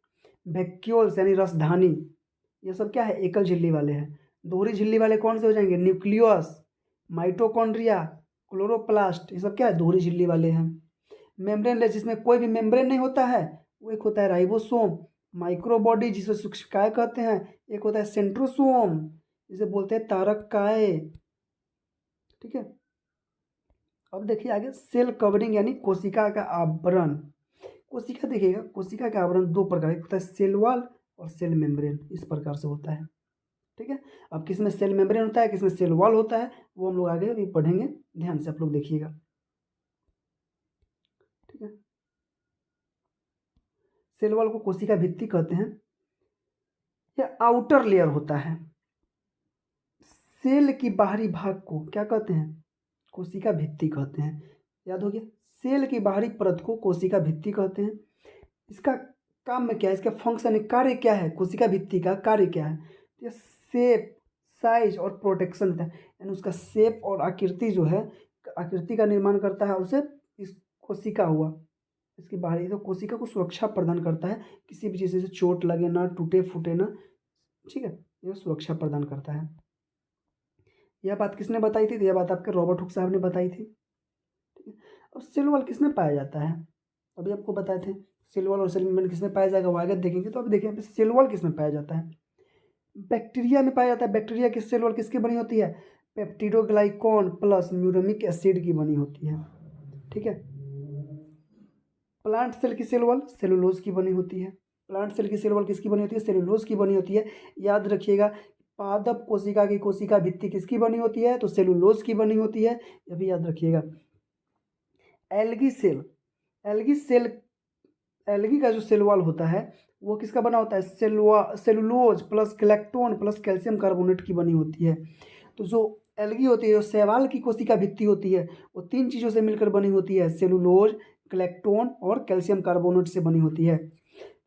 वैक्यूल्स यानी रसधानी, ये सब क्या है? एकल झिल्ली वाले हैं। दोहरी झिल्ली वाले कौन से हो जाएंगे? न्यूक्लियस, माइटोकॉन्ड्रिया, क्लोरोप्लास्ट, ये सब क्या है? दोहरी झिल्ली वाले हैं। मेम्ब्रेनलेस जिसमें कोई भी मेम्ब्रेन नहीं होता है, वो एक होता है राइबोसोम, माइक्रोबॉडी जिसे सूक्ष्मकाय कहते हैं, एक होता है सेंट्रोसोम जिसे बोलते हैं तारक काय। ठीक है, अब देखिए आगे सेल कवरिंग यानी कोशिका का आवरण। कोशिका देखिएगा, कोशिका का आवरण दो प्रकार का होता है, सेल वॉल और सेल मेम्ब्रेन, इस प्रकार से होता है। ठीक है, अब किस में सेल मेम्ब्रेन होता है, किस में सेल वॉल होता है, वो हम लोग आगे अभी पढ़ेंगे, ध्यान से आप लोग देखिएगा। ठीक है, सेल वॉल को कोशिका भित्ति कहते हैं, यह आउटर लेयर होता है। सेल की बाहरी भाग को क्या कहते हैं? कोशिका भित्ति कहते हैं। याद हो गया, सेल की बाहरी परत को कोशिका भित्ति कहते हैं। इसका काम में क्या है, इसका फंक्शन, कार्य क्या है? कोशिका भित्ति का कार्य क्या है? ये शेप, साइज और प्रोटेक्शन होता है, यानी उसका शेप और आकृति जो है, आकृति का निर्माण करता है, और उसे इस कोशिका हुआ इसकी बाहरी तो कोशिका को सुरक्षा प्रदान करता है, किसी भी चीज़ से चोट लगे ना, टूटे फूटे ना। ठीक है, यह सुरक्षा प्रदान करता है। यह बात किसने बताई थी? यह बात आपके रॉबर्ट हुक साहब ने बताई थी। ठीक है, अब सेल वॉल किसमें पाया जाता है? अभी आपको बताए थे सेल वॉल और सेल मेम्ब्रेन किसमें पाया जाएगा, वो आगे देखेंगे। तो अभी देखिए यहाँ पे सेल वॉल किसमें पाया जाता है? बैक्टीरिया में पाया जाता है। बैक्टीरिया की सेल वॉल किसकी बनी होती है? पेप्टिडोग्लाइकॉन प्लस म्यूरेमिक एसिड की बनी होती है। ठीक है, प्लांट सेल की सेल वॉल सेलुलोज की बनी होती है। प्लांट सेल की सेल वॉल किसकी बनी होती है? सेलुलोज की बनी होती है। याद रखिएगा, पादप कोशिका की कोशिका भित्ति किसकी बनी होती है? तो सेलुलोज की बनी होती है, यह भी याद रखिएगा। Algae cell, algae cell, algae का जो सेल वॉल होता है वो किसका बना होता है? Cellulose plus galactan plus calcium carbonate की बनी होती है। तो जो एल्गी होती है, जो शैवाल की कोशिका भित्ति होती है, वो तीन चीज़ों से मिलकर बनी होती है, सेलुलोज, ग्लैक्टोन और कैल्शियम कार्बोनेट से बनी होती है।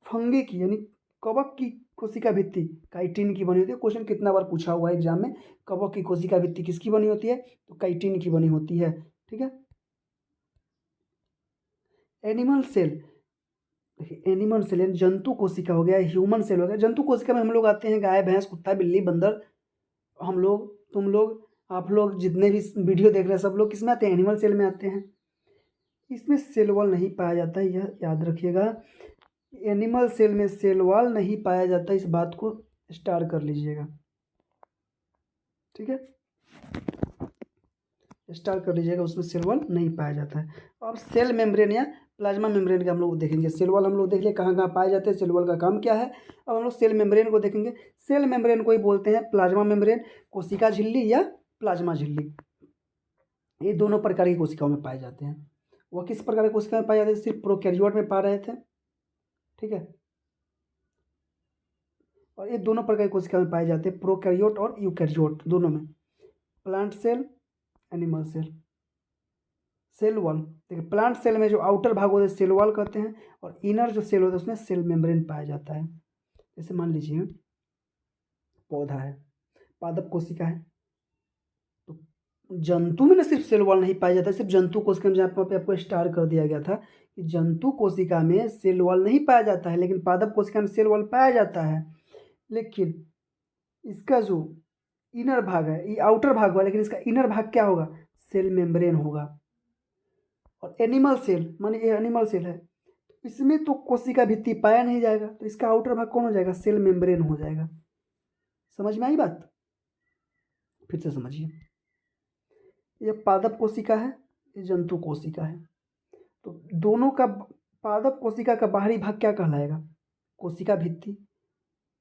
फंगी की यानी कवक की कोशिका भित्ति काइटिन की बनी होती है। क्वेश्चन कितना बार पूछा हुआ है एग्जाम में, कवक की कोशिका भित्ति किसकी बनी होती है? तो काइटिन की बनी होती है। ठीक है, एनिमल सेल, देखिए एनिमल सेल यानी जंतु कोशिका हो गया, ह्यूमन सेल हो गया। जंतु कोशिका में हम लोग आते हैं गाय, भैंस, कुत्ता, बिल्ली, बंदर, हम लोग, तुम लोग, आप लोग, जितने भी वीडियो देख रहे हैं सब लोग किसमें आते हैं? एनिमल सेल में आते हैं। इसमें सेल वॉल नहीं पाया जाता है, यह याद रखिएगा। एनिमल सेल में सेल वॉल नहीं पाया जाता, इस बात को स्टार कर लीजिएगा। ठीक है, स्टार कर लीजिएगा, उसमें सेल वॉल नहीं पाया जाता है। अब सेल मेम्ब्रेन या प्लाज्मा मेम्ब्रेन का हम लोग देखेंगे। सेल वॉल हम लोग देख लिए कहाँ कहाँ पाए जाते हैं, सेल वॉल का काम क्या है। अब हम लोग सेल मेम्ब्रेन को देखेंगे। सेल मेम्ब्रेन को ही बोलते हैं प्लाज्मा मेम्ब्रेन, कोशिका झिल्ली या प्लाज्मा झिल्ली। ये दोनों प्रकार की कोशिकाओं में पाए जाते हैं। वह किस प्रकार की कोशिका में पाए जाते हैं? सिर्फ प्रोकैरियोट में पा रहे थे। ठीक है, और ये दोनों प्रकार की कोशिका में पाए जाते हैं, प्रोकैरियोट और यूकैरियोट दोनों में। Plant cell, animal cell. Cell wall, देखिए प्लांट सेल में जो आउटर भाग होता है सेल वॉल कहते हैं, और इनर जो सेल होता है उसमें सेल मेम्ब्रेन पाया जाता है। जैसे मान लीजिए पौधा है, पादप कोशिका है, तो जंतु में ना सिर्फ सेल वॉल नहीं पाया जाता है, सिर्फ जंतु कोशिका में, जहाँ पे आपको स्टार कर दिया गया था कि जंतु कोशिका में सेल वॉल नहीं पाया जाता है, लेकिन पादप कोशिका में सेल वॉल पाया जाता है। लेकिन इसका जो इनर भाग है, ये आउटर भाग हुआ, लेकिन इसका इनर भाग क्या होगा? सेल मेम्ब्रेन होगा। और एनिमल सेल, माने ये एनिमल सेल है, इसमें तो कोशिका भित्ति पाया नहीं जाएगा, तो इसका आउटर भाग कौन हो जाएगा? सेल मेम्ब्रेन हो जाएगा। समझ में आई बात? फिर से समझिए, ये पादप कोशिका है, ये जंतु कोशिका है। तो दोनों का, पादप कोशिका का बाहरी भाग क्या कहलाएगा? कोशिका भित्ति।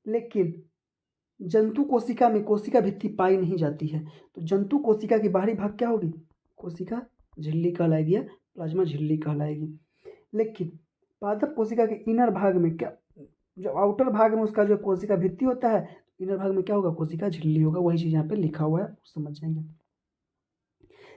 लेकिन जंतु कोशिका में कोशिका भित्ति पाई नहीं जाती है, तो जंतु कोशिका की बाहरी भाग क्या होगी? कोशिका झिल्ली कहलाएगी या प्लाज्मा झिल्ली कहलाएगी। लेकिन पादप कोशिका के इनर भाग में क्या, जो आउटर भाग में उसका जो कोशिका भित्ति होता है, इनर भाग में क्या होगा? कोशिका झिल्ली होगा। वही चीज़ यहाँ पे लिखा हुआ है, समझ जाएंगे।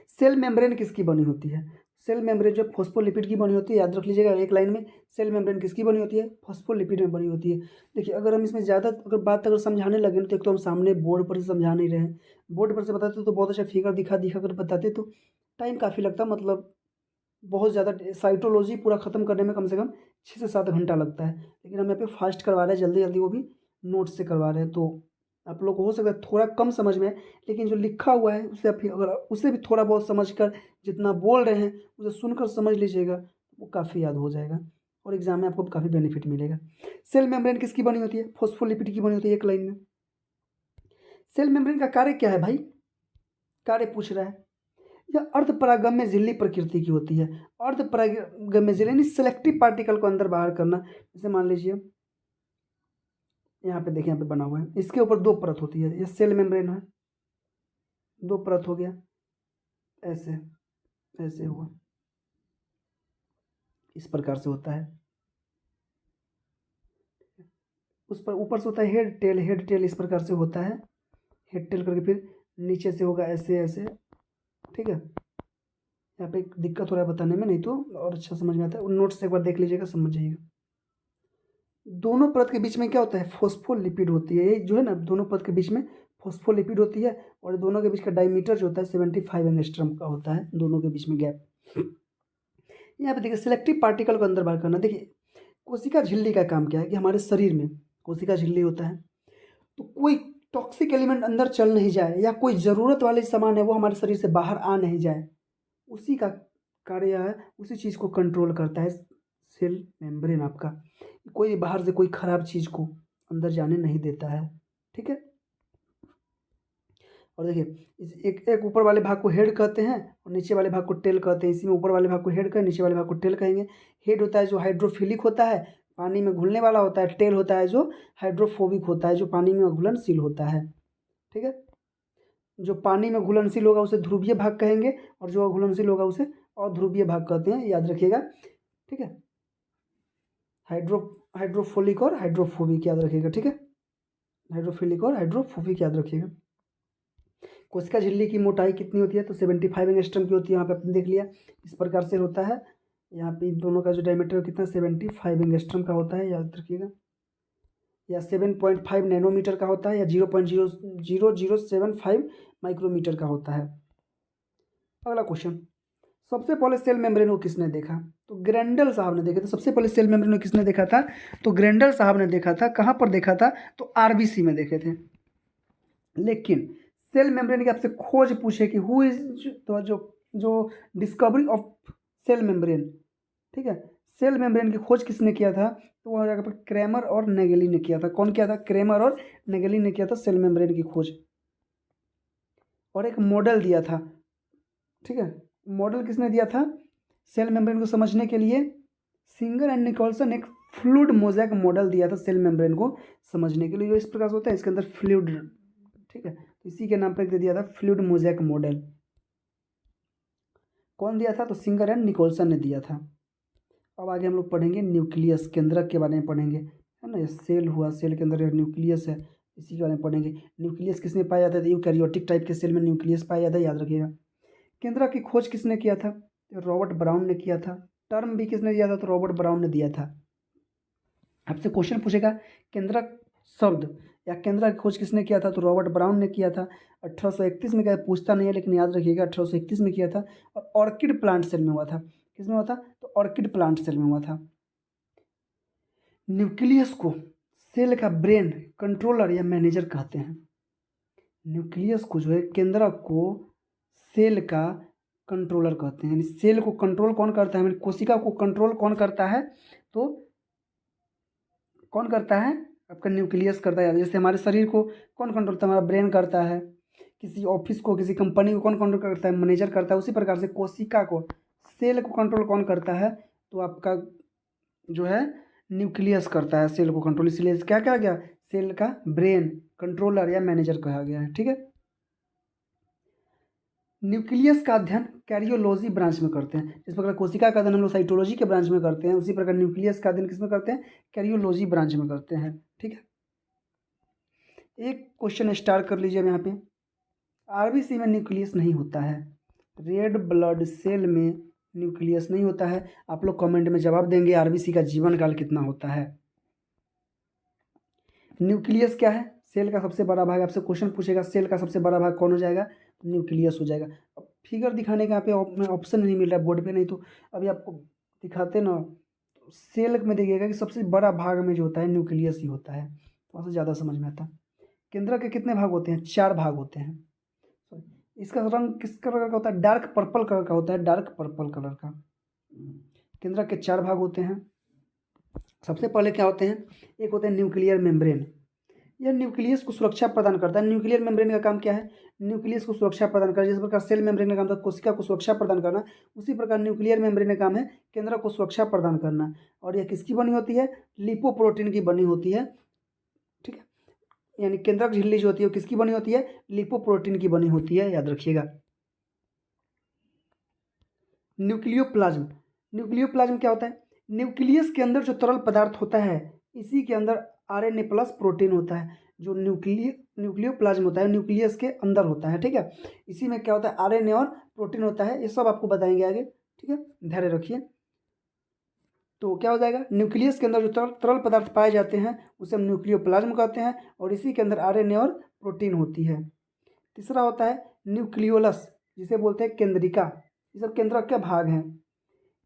सेल मेम्ब्रेन किसकी बनी होती है? सेल मेम्ब्रेन जो फॉस्फोलिपिड की बनी होती है, याद रख लीजिएगा एक लाइन में। सेल मेम्ब्रेन किसकी बनी होती है? फॉस्फोलिपिड में बनी होती है। देखिए अगर हम इसमें ज़्यादा अगर बात अगर समझाने लगे ना, तो एक तो हम सामने बोर्ड पर से समझा नहीं रहे हैं। बोर्ड पर से बताते तो बहुत अच्छा फिगर दिखा दिखा कर बताते, तो टाइम काफ़ी लगता है, मतलब बहुत ज़्यादा साइटोलॉजी पूरा ख़त्म करने में कम से कम 6 से 7 घंटा लगता है। लेकिन हम यहाँ पे फास्ट करवा रहे हैं, जल्दी जल्दी, वो भी नोट से करवा रहे हैं। तो आप लोग को हो सकता है थोड़ा कम समझ में आए, लेकिन जो लिखा हुआ है उसे आप अगर उसे भी थोड़ा बहुत समझ कर, जितना बोल रहे हैं उसे सुनकर समझ लीजिएगा, वो काफ़ी याद हो जाएगा और एग्ज़ाम में आपको काफ़ी बेनिफिट मिलेगा। सेल मेम्ब्रेन किसकी बनी होती है? फॉस्फोलिपिड की बनी होती है, एक लाइन में। सेल मेम्ब्रेन का कार्य क्या है भाई? कार्य पूछ रहा है। यह अर्धपरागम्य झिल्ली प्रकृति की होती है। अर्धपरागम्य झिल्ली यानी सेलेक्टिव पार्टिकल को अंदर बाहर करना। जैसे मान लीजिए यहाँ पे देखिए, यहाँ पे बना हुआ है, इसके ऊपर 2 परत होती है, ये सेल मेम्ब्रेन है, 2 परत हो गया, ऐसे ऐसे हुआ, इस प्रकार से होता है। उस पर ऊपर से होता है हेड टेल इस प्रकार से होता है, हेड टेल करके फिर नीचे से होगा ऐसे ऐसे, ठीक है। यहाँ पे एक दिक्कत हो रहा है बताने में, नहीं तो और अच्छा समझ में आता है। उन नोट्स एक बार देख लीजिएगा, समझ जाइएगा। दोनों परत के बीच में क्या होता है? फॉस्फोलिपिड होती है। ये जो है ना, दोनों परत के बीच में फॉस्फोलिपिड होती है, और दोनों के बीच का डायमीटर जो होता है 75 एंगस्ट्रम का होता है, दोनों के बीच में गैप। यहाँ पे देखिए, सिलेक्टिव पार्टिकल को अंदर बाहर करना। देखिए, कोशिका झिल्ली का काम क्या है कि हमारे शरीर में कोशिका झिल्ली होता है, तो कोई टॉक्सिक एलिमेंट अंदर चल नहीं जाए, या कोई ज़रूरत वाले सामान है वो हमारे शरीर से बाहर आ नहीं जाए, उसी का कार्य है, उसी चीज़ को कंट्रोल करता है सेल मेम्ब्रेन आपका। कोई बाहर से कोई ख़राब चीज़ को अंदर जाने नहीं देता है, ठीक है। और देखिए, इस एक एक ऊपर वाले भाग को हेड कहते हैं और नीचे वाले भाग को टेल कहते हैं। इसी में ऊपर वाले भाग को हेड कहें, नीचे वाले भाग को टेल कहेंगे। हेड होता है जो हाइड्रोफिलिक होता है, पानी में घुलने वाला होता है। टेल होता है जो हाइड्रोफोबिक होता है, जो पानी में घुलनशील होता है, ठीक है। जो पानी में घुलनशील होगा उसे ध्रुवीय भाग कहेंगे, और जो अघुलनशील होगा उसे अध्रुवीय भाग कहते हैं, याद रखिएगा, ठीक है। हाइड्रो हाइड्रोफोलिक और हाइड्रोफोबिक याद रखिएगा, ठीक है। हाइड्रोफिलिक और हाइड्रोफोबिक याद रखिएगा। कोशिका झिल्ली की मोटाई कितनी होती है? तो 75 एंगस्ट्रम की होती है। यहाँ पे आपने देख लिया, इस प्रकार से होता है। यहाँ पे इन दोनों का जो डायमीटर कितना 75 एंगस्ट्रम का होता है, याद रखिएगा। या 7.5 नैनोमीटर का होता है, या 0.0075 माइक्रोमीटर का होता है। अगला क्वेश्चन, सबसे पहले सेल मेम्ब्रेन को किसने देखा? तो ग्रेंडल साहब ने देखे थे। सबसे पहले सेल मेम्ब्रेन को किसने देखा था? तो ग्रेंडल साहब ने देखा था। कहाँ पर देखा था? तो आरबीसी में देखे थे। लेकिन सेल मेम्ब्रेन की आपसे खोज पूछे कि हु इज, तो जो डिस्कवरी ऑफ सेल मेम्ब्रेन, ठीक है, सेल मेम्ब्रेन की खोज किसने किया था? तो वह जगह पर क्रेमर और नेगेली ने किया था। कौन किया था? क्रेमर और नेगेली ने किया था सेल मेम्ब्रेन की खोज, और एक मॉडल दिया था, ठीक है। मॉडल किसने दिया था सेल मेम्ब्रेन को समझने के लिए? सिंगर एंड निकोलसन एक फ्लूइड मोज़ेक मॉडल दिया था सेल मेम्ब्रेन को समझने के लिए। जो इस प्रकार से होता है, इसके अंदर फ्लूइड, ठीक है, तो इसी के नाम पर दे दिया था फ्लूइड मोज़ेक मॉडल। कौन दिया था? तो सिंगर एंड निकोलसन ने दिया था। अब आगे हम लोग पढ़ेंगे न्यूक्लियस, केंद्रक के बारे में पढ़ेंगे, है ना। ये सेल हुआ, सेल के अंदर न्यूक्लियस है, इसी के बारे में पढ़ेंगे। न्यूक्लियस किसमें पाया जाता है? यूकैरियोटिक टाइप के सेल में न्यूक्लियस पाया जाता है, याद रखिएगा। केंद्रक की खोज किसने किया था? तो रॉबर्ट ब्राउन ने किया था। टर्म भी किसने दिया था? तो रॉबर्ट ब्राउन ने दिया था। आपसे क्वेश्चन पूछेगा केंद्रक शब्द या केंद्रक की खोज किसने किया था? तो रॉबर्ट ब्राउन ने किया था। 1831 में। क्या पूछता नहीं है, लेकिन याद रखिएगा 1831 में किया था, और ऑर्किड प्लांट सेल में हुआ था। किसमें हुआ था? तो ऑर्किड प्लांट सेल में हुआ था। न्यूक्लियस को सेल का ब्रेन, कंट्रोलर या मैनेजर कहते हैं। न्यूक्लियस को जो है, केंद्रक को सेल का कंट्रोलर कहते हैं। यानी सेल को कंट्रोल कौन करता है, यानी कोशिका को कंट्रोल कौन करता है? तो कौन करता है? आपका न्यूक्लियस करता है। जैसे हमारे शरीर को कौन कंट्रोल करता है? हमारा ब्रेन करता है। किसी ऑफिस को, किसी कंपनी को कौन कंट्रोल करता है? मैनेजर करता है। उसी प्रकार से कोशिका को, सेल को कंट्रोल कौन करता है? तो आपका जो है न्यूक्लियस करता है सेल को कंट्रोल। इसलिए क्या कहा गया? सेल का ब्रेन, कंट्रोलर या मैनेजर कहा गया है, ठीक है। न्यूक्लियस का अध्ययन कैरियोलॉजी ब्रांच में करते हैं। जिस प्रकार कोशिका का अध्ययन हम लोग साइटोलॉजी के ब्रांच में करते हैं, उसी प्रकार न्यूक्लियस का अध्ययन किसमें करते हैं? कैरियोलॉजी ब्रांच में करते हैं, ठीक है। एक क्वेश्चन स्टार्ट कर लीजिए अब यहाँ पे। आरबीसी में न्यूक्लियस नहीं होता है, रेड ब्लड सेल में न्यूक्लियस नहीं होता है। आप लोग कमेंट में जवाब देंगे आरबीसी का जीवन काल कितना होता है। न्यूक्लियस क्या है? सेल का सबसे बड़ा भाग। आपसे क्वेश्चन पूछेगा सेल का सबसे बड़ा भाग कौन हो जाएगा? न्यूक्लियस हो जाएगा। अब फिगर दिखाने का यहाँ पे ऑप्शन नहीं मिल रहा है बोर्ड पे, नहीं तो अभी आपको दिखाते ना। सेल में देखिएगा कि सबसे बड़ा भाग में जो होता है न्यूक्लियस ही होता है, थोड़ा सा ज़्यादा समझ में आता है। केंद्रक के कितने भाग होते हैं? 4 भाग होते हैं। इसका रंग किस कलर का होता है? डार्क पर्पल कलर का होता है, डार्क पर्पल कलर का। केंद्रक के 4 भाग होते हैं। सबसे पहले क्या होते हैं? एक होते हैं न्यूक्लियर मेम्ब्रेन। यह न्यूक्लियस को सुरक्षा प्रदान करता है। न्यूक्लियर मेम्ब्रेन का काम क्या है? न्यूक्लियस को सुरक्षा प्रदान करना। जिस प्रकार सेल मेम्ब्रेन का काम था कोशिका को सुरक्षा प्रदान करना, उसी प्रकार न्यूक्लियर मेम्ब्रेन का काम है केंद्रक को सुरक्षा प्रदान करना। और यह किसकी बनी होती है? लिपोप्रोटीन की बनी होती है। ठीक है, यानी केंद्रक झिल्ली जो होती है वो किसकी बनी होती है? लिपोप्रोटीन की बनी होती है, याद रखिएगा। न्यूक्लियोप्लाज्म। न्यूक्लियोप्लाज्म क्या होता है? न्यूक्लियस के अंदर जो तरल पदार्थ होता है, इसी के अंदर आरएनए प्लस प्रोटीन होता है। जो न्यूक्लियोप्लाज्म होता है न्यूक्लियस के अंदर होता है। ठीक है, इसी में क्या होता है? आरएनए और प्रोटीन होता है। ये सब आपको बताएंगे आगे। ठीक है, धैर्य रखिए। तो क्या हो जाएगा? न्यूक्लियस के अंदर जो तरल पदार्थ पाए जाते हैं उसे हम न्यूक्लियोप्लाज्म कहते हैं, और इसी के अंदर आरएनए और प्रोटीन होती है। तीसरा होता है न्यूक्लियोलस, जिसे बोलते हैं केंद्रिका। ये सब केंद्रक के भाग हैं।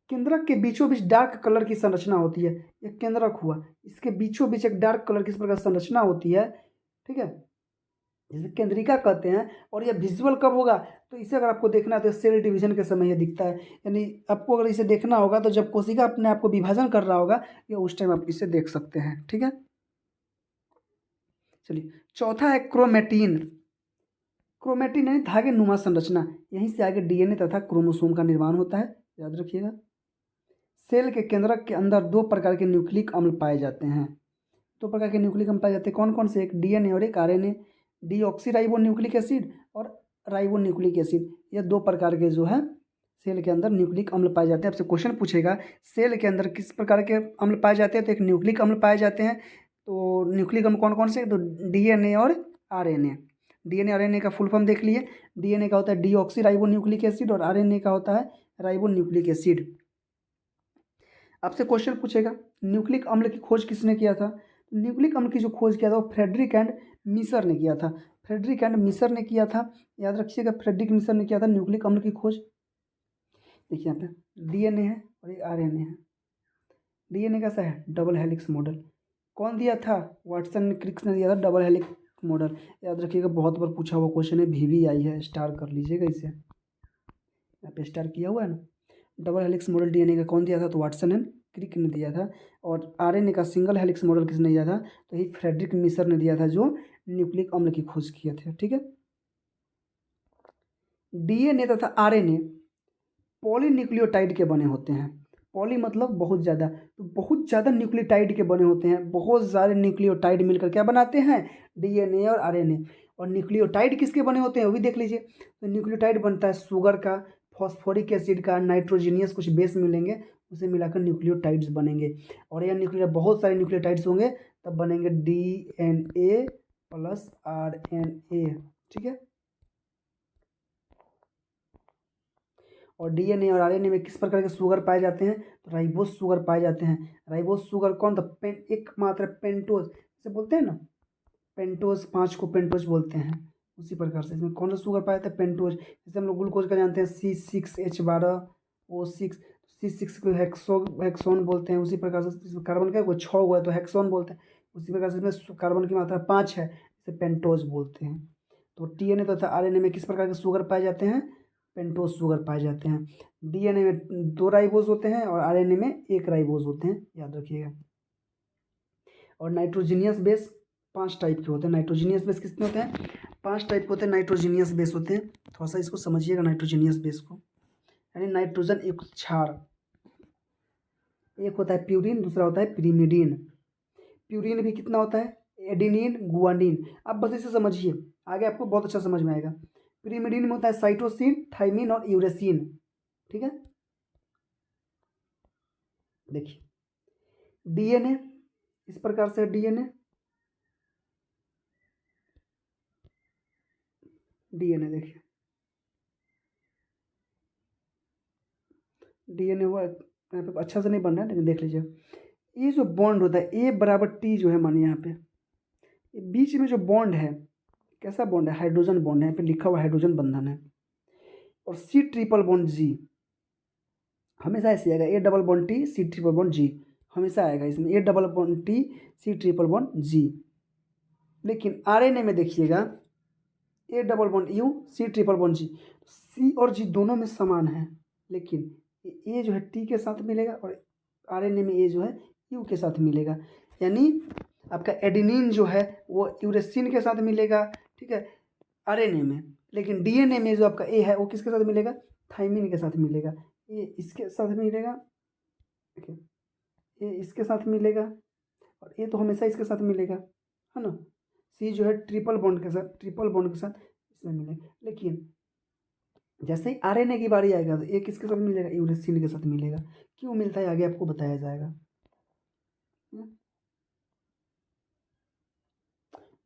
केंद्रक के बीचों बीच डार्क कलर की संरचना होती है। यह केंद्रक हुआ, इसके बीचों बीच एक डार्क कलर की इस प्रकार संरचना होती है। ठीक है, जिसे केंद्रिका कहते हैं। और यह विजुअल कब होगा? तो इसे अगर आपको देखना है तो सेल डिवीजन के समय ये दिखता है। यानी आपको अगर इसे देखना होगा तो जब कोशिका अपने आप को विभाजन कर रहा होगा, या उस टाइम आप इसे देख सकते हैं। ठीक है, चलिए चौथा है क्रोमेटिन। क्रोमेटिन यानी धागे नुमा संरचना। यहीं से आगे डीएनए तथा क्रोमोसोम का निर्माण होता है, याद रखिएगा। सेल के केंद्रक के अंदर 2 प्रकार के न्यूक्लिक अम्ल पाए जाते हैं। 2 प्रकार के न्यूक्लिक अम्ल पाए जाते हैं, कौन कौन से? एक डीएनए और एक आरएनए। डीऑक्सी न्यूक्लिक एसिड और राइबो न्यूक्लिक एसिड, ये 2 प्रकार के जो है सेल के अंदर न्यूक्लिक अम्ल पाए जाते हैं। आपसे क्वेश्चन पूछेगा सेल के अंदर किस प्रकार के अम्ल पाए जाते हैं, तो एक न्यूक्लिक अम्ल पाए जाते हैं। तो न्यूक्लिक अम्ल कौन कौन से? तो डीएनए और आरएनए। डीएनए आरएनए का फुल फॉर्म देख लिए। डीएनए का होता है डीऑक्सी न्यूक्लिक एसिड और आरएनए का होता है राइबो न्यूक्लिक एसिड। आपसे क्वेश्चन पूछेगा न्यूक्लिक अम्ल की खोज किसने किया था? न्यूक्लिक अम्ल की जो खोज किया था वो फ्रेडरिक एंड मिसर ने किया था। फ्रेडरिक एंड मिसर ने किया था, याद रखिएगा। फ्रेडरिक मिसर ने किया था न्यूक्लिक अम्ल की खोज। देखिए यहाँ पे डीएनए है और एक आरएनए है। डीएनए कैसा है? Double helix model. कौन दिया था? वाटसन ने, क्रिक्स ने दिया था डबल हेलिक्स मॉडल। याद रखिएगा, बहुत बार पूछा हुआ क्वेश्चन है, भी आई है, स्टार कर लीजिएगा इसे। यहाँ पे स्टार किया हुआ है ना। डबल हेलिक्स मॉडल डीएनए का कौन दिया था? तो वाटसन एंड क्रिक ने दिया था। और आरएनए का सिंगल हेलिक्स मॉडल किसने दिया था? तो ये फ्रेडरिक मिसर ने दिया था, जो न्यूक्लिक अम्ल की खोज किए थे। ठीक है, डीएनए तथा आरएनए पॉलीन्यूक्लियोटाइड के बने होते हैं। पॉली मतलब बहुत ज़्यादा, तो बहुत ज़्यादा न्यूक्लियोटाइड के बने होते हैं। बहुत सारे न्यूक्लियोटाइड मिलकर क्या बनाते हैं? डीएनए और आरएनए। और न्यूक्लियोटाइड किसके बने होते हैं वो भी देख लीजिए। तो न्यूक्लियोटाइड बनता है शुगर का, फॉस्फोरिक एसिड का, नाइट्रोजीनियस कुछ बेस मिलेंगे, उसे मिलाकर न्यूक्लियोटाइड्स बनेंगे। और यह बहुत सारे न्यूक्लियोटाइड्स होंगे, तब बनेंगे डीएनए प्लस आरएनए। ठीक है, और डीएनए और आरएनए में किस प्रकार के शुगर पाए जाते हैं? तो राइबोस शुगर पाए जाते हैं। राइबोस शुगर कौन? तो एकमात्र पेंटोज से बोलते हैं ना, पेंटोज, 5 को पेंटोज बोलते हैं। उसी प्रकार से इसमें कौन सा शुगर पाया जाता है? पेंटोज। जैसे हम लोग ग्लूकोज का जानते हैं C6H12O6, C6 को हेक्सोन बोलते हैं। उसी प्रकार से इसमें कार्बन का कोई 6 हुआ है तो हेक्सोन बोलते हैं। उसी प्रकार से इसमें कार्बन की मात्रा 5 है, इसे पेंटोज बोलते हैं। तो डीएनए तथा आरएनए में किस प्रकार के शुगर पाए जाते हैं? पेंटोज शुगर पाए जाते हैं। डीएनए में 2 राइबोज होते हैं और आरएनए में 1 राइबोज होते हैं, याद रखिएगा। और नाइट्रोजीनियस बेस 5 टाइप के होते हैं। नाइट्रोजीनियस बेस कितने होते हैं? 5 टाइप के होते हैं नाइट्रोजीनियस बेस होते हैं। थोड़ा सा इसको समझिएगा नाइट्रोजीनियस बेस को, यानी नाइट्रोजन युक्त क्षार। एक होता है प्यूरिन, दूसरा होता है पिरिमिडीन। प्यूरिन भी कितना होता है? Adenine, guanine. अब बस इसे समझिए, आगे आपको बहुत अच्छा समझ में आएगा। पिरिमिडीन में होता है साइटोसिन, थाइमिन और यूरेसिन। ठीक है, देखिए डीएनए इस प्रकार से डीएनए देखिए डीएनए हुआ, यहाँ पे अच्छा से नहीं बन रहा है लेकिन देख लीजिए। ये जो बॉन्ड होता है ए बराबर टी जो है, मानिए यहाँ पे ये बीच में जो बॉन्ड है, कैसा बॉन्ड है? हाइड्रोजन बॉन्ड है। यहाँ पे लिखा हुआ हाइड्रोजन बंधन है। और C ट्रिपल बॉन्ड G हमेशा ऐसे आएगा, A double bond T C triple bond G हमेशा आएगा इसमें, A double bond T C triple bond G। लेकिन RNA में देखिएगा A double bond U C triple bond G, C और G दोनों में समान है, लेकिन A जो है T के साथ मिलेगा और RNA में A जो है U के साथ मिलेगा। यानी आपका एडेनिन जो है वो यूरेसिन के साथ मिलेगा, ठीक है, RNA में, लेकिन DNA में जो आपका A है वो किसके साथ मिलेगा, थाइमिन के साथ मिलेगा। ये इसके साथ मिलेगा, ठीक है, ये इसके साथ मिलेगा और ये तो हमेशा इसके साथ मिलेगा, है ना। C जो है ट्रिपल बॉन्ड के साथ इसमें मिलेगा। लेकिन जैसे ही RNA की बारी आएगा तो ये किसके साथ मिलेगा, यूरेसिन के साथ मिलेगा। क्यों मिलता है आगे आपको बताया जाएगा।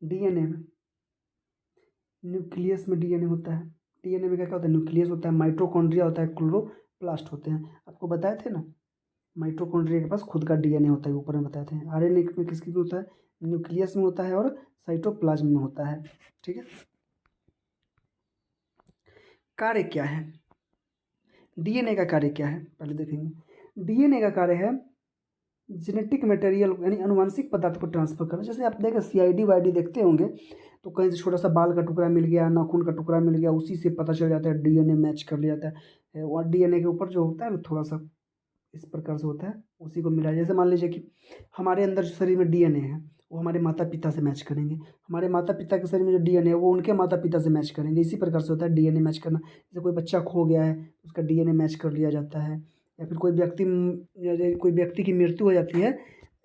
DNA में, न्यूक्लियस में DNA होता है। DNA में क्या क्या होता है, न्यूक्लियस होता है, माइटोकॉन्ड्रिया होता है, क्लोरोप्लास्ट होते हैं। आपको बताए थे ना, माइटोकॉन्ड्रिया के पास खुद का DNA होता है, ऊपर में बताए थे। RNA में किसकी भी होता है, न्यूक्लियस में होता है और साइटोप्लाज्म में होता है, ठीक है। कार्य क्या है, DNA का कार्य क्या है पहले देखेंगे। DNA का कार्य है जेनेटिक मटेरियल यानी अनुवांशिक पदार्थ को ट्रांसफर करना। जैसे आप देखें CID वाईडी देखते होंगे तो कहीं से छोटा सा बाल का टुकड़ा मिल गया, नाखून का टुकड़ा मिल गया, उसी से पता चल जाता है, DNA मैच कर लिया जाता है। और DNA के ऊपर जो होता है ना थोड़ा सा इस प्रकार से होता है, उसी को मिला। जैसे मान लीजिए कि हमारे अंदर जो शरीर में DNA है वो हमारे माता पिता से मैच करेंगे, हमारे माता पिता के शरीर में जो DNA है वो उनके माता पिता से मैच करेंगे। इसी प्रकार से होता है DNA मैच करना। जैसे कोई बच्चा खो गया है उसका DNA मैच कर लिया जाता है, या फिर कोई व्यक्ति की मृत्यु हो जाती है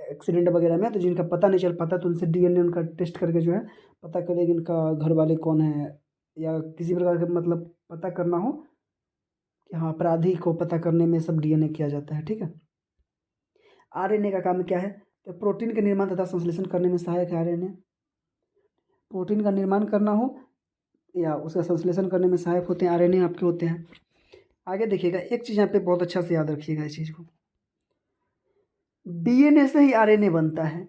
एक्सीडेंट वगैरह में, तो जिनका पता नहीं चल पाता तो उनसे DNA उनका टेस्ट करके जो है पता करें इनका घर वाले कौन है, या किसी प्रकार का मतलब पता करना हो कि हाँ अपराधी को पता करने में सब DNA किया जाता है, ठीक है। RNA का काम क्या है, तो प्रोटीन के निर्माण तथा संश्लेषण करने में सहायक है RNA। प्रोटीन का निर्माण करना हो या उसका संश्लेषण करने में सहायक होते हैं RNA आपके होते हैं। आगे देखिएगा एक चीज़ यहाँ पे बहुत अच्छा से याद रखिएगा इस चीज़ को, DNA से ही RNA बनता है।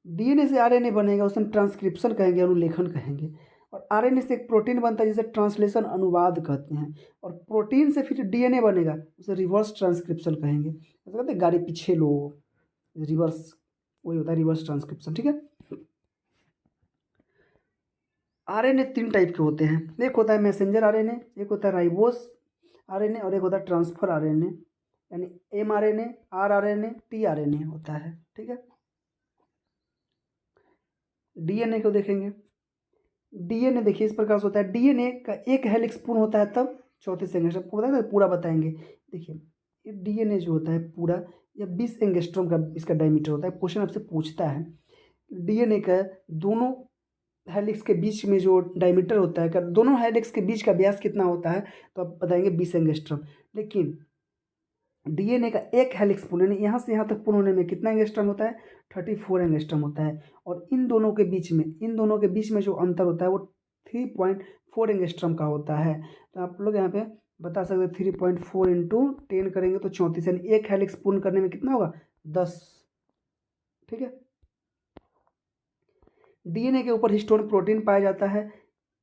DNA से RNA बनेगा उसे हम ट्रांसक्रिप्शन कहेंगे, अनुलेखन कहेंगे। और RNA से एक प्रोटीन बनता है जिसे ट्रांसलेशन अनुवाद कहते हैं। और प्रोटीन से फिर DNA बनेगा उसे रिवर्स ट्रांसक्रिप्शन कहेंगे। ऐसा कहते हैं गाड़ी पीछे लो, रिवर्स, वही होता है रिवर्स ट्रांसक्रिप्शन, ठीक है। RNA 3 टाइप के होते हैं, एक होता है मैसेंजर RNA, एक होता है राइबोस RNA और एक होता है ट्रांसफर RNA, यानी mRNA, rRNA, tRNA होता है, ठीक है। DNA को देखेंगे, DNA देखिए इस प्रकार से होता है। DNA का एक हेलिक्स पूर्ण होता है तब 34 एंगस्ट्रम, पूरा ना पूरा बताएंगे। देखिए ये DNA जो होता है पूरा या 20 एंगस्ट्रम का इसका डायमीटर होता है। क्वेश्चन आपसे पूछता है DNA का दोनों हेलिक्स के बीच में जो डायमीटर होता है, दोनों हेलिक्स के बीच का व्यास कितना होता है, तो आप बताएंगे 20 एंगस्ट्रम। लेकिन DNA का एक हेलिक्स पूर्ण यानी यहाँ से यहाँ तक पूर्ण होने में कितना एंगस्ट्रम होता है, 34 एंगस्ट्रम होता है। और इन दोनों के बीच में जो अंतर होता है वो 3.4 एंगस्ट्रम का होता है। तो आप लोग यहाँ पे बता सकते हैं 3.4 इंटू 10 करेंगे तो 34, यानी एक हेलिक्स पूर्ण करने में कितना होगा, 10, ठीक है। DNA के ऊपर हिस्टोन प्रोटीन पाया जाता है,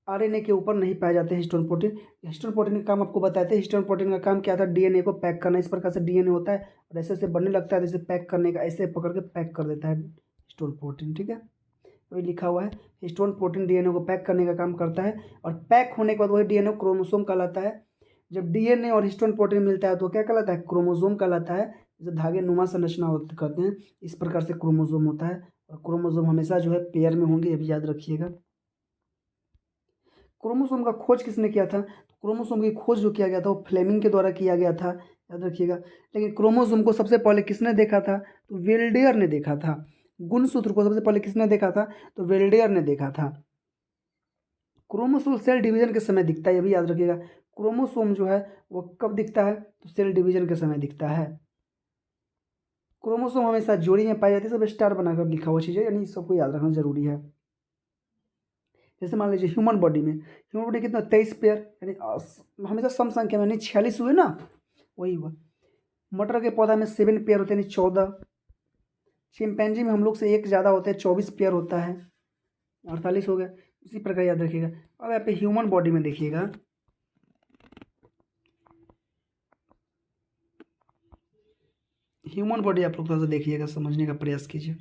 RNA के ऊपर नहीं पाए जाते हिस्टोन प्रोटीन। हिस्टोन प्रोटीन का काम आपको बताए थे। हिस्टोन प्रोटीन का काम क्या था, DNA को पैक करना। इस प्रकार से DNA होता है और ऐसे ऐसे बनने लगता है, जैसे पैक करने का, ऐसे पकड़ के पैक कर देता है हिस्टोन प्रोटीन, ठीक है। वही लिखा हुआ है, हिस्टोन प्रोटीन DNA को पैक करने का काम करता है। और पैक होने के बाद वही DNA क्रोमोसोम कहलाता है। जब DNA और हिस्टोन प्रोटीन मिलता है तो क्या कहलाता है, क्रोमोसोम कहलाता है। जो धागे नुमा संरचना होती करते हैं, इस प्रकार से क्रोमोसोम होता है। और क्रोमोसोम हमेशा जो है पेयर में होंगे, ये भी याद रखिएगा। क्रोमोसोम का खोज किसने किया था, क्रोमोसोम की खोज जो किया गया था वो फ्लेमिंग के द्वारा किया गया था, याद रखिएगा। लेकिन क्रोमोसोम को सबसे पहले किसने देखा था, तो वेल्डेयर ने देखा था। गुणसूत्र को सबसे पहले किसने देखा था, तो वेल्डेयर ने देखा था। क्रोमोसोम सेल डिवीजन के समय दिखता है, ये भी याद रखिएगा। क्रोमोसोम जो है वो कब दिखता है, तो सेल डिवीजन के समय दिखता है। क्रोमोसोम हमेशा जोड़ी में पाई जाती है, सब स्टार बनाकर लिखा हुआ चीज़ है, यानी सबको याद रखना जरूरी है। जैसे मान लीजिए ह्यूमन बॉडी में, ह्यूमन बॉडी कितना 23 पेयर, यानी हमेशा सम संख्या में, यानी 46 हुए ना, वही हुआ। मटर के पौधा में 7 पेयर होते हैं, यानी 14। चिंपैंजी में हम लोग से एक ज़्यादा होते हैं, 24 पेयर होता है, 48 हो गया। इसी प्रकार याद रखिएगा। अब यहाँ पे ह्यूमन बॉडी में देखिएगा, ह्यूमन बॉडी आप लोग थोड़ा सा देखिएगा, समझने का प्रयास कीजिए।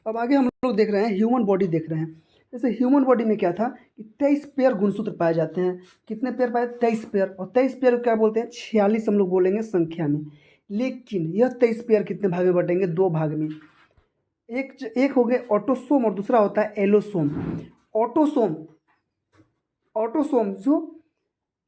अब आगे हम लोग देख रहे हैं ह्यूमन बॉडी देख रहे हैं। जैसे ह्यूमन बॉडी में क्या था कि 23 पेयर गुणसूत्र पाए जाते हैं। कितने पेयर पाए? 23 पेयर। और 23 पेयर को क्या बोलते हैं? 46 हम लोग बोलेंगे संख्या में। लेकिन यह 23 पेयर कितने भाग में बटेंगे? 2 भाग में। एक हो गए ऑटोसोम और दूसरा होता है एलोसोम। ऑटोसोम ऑटोसोम जो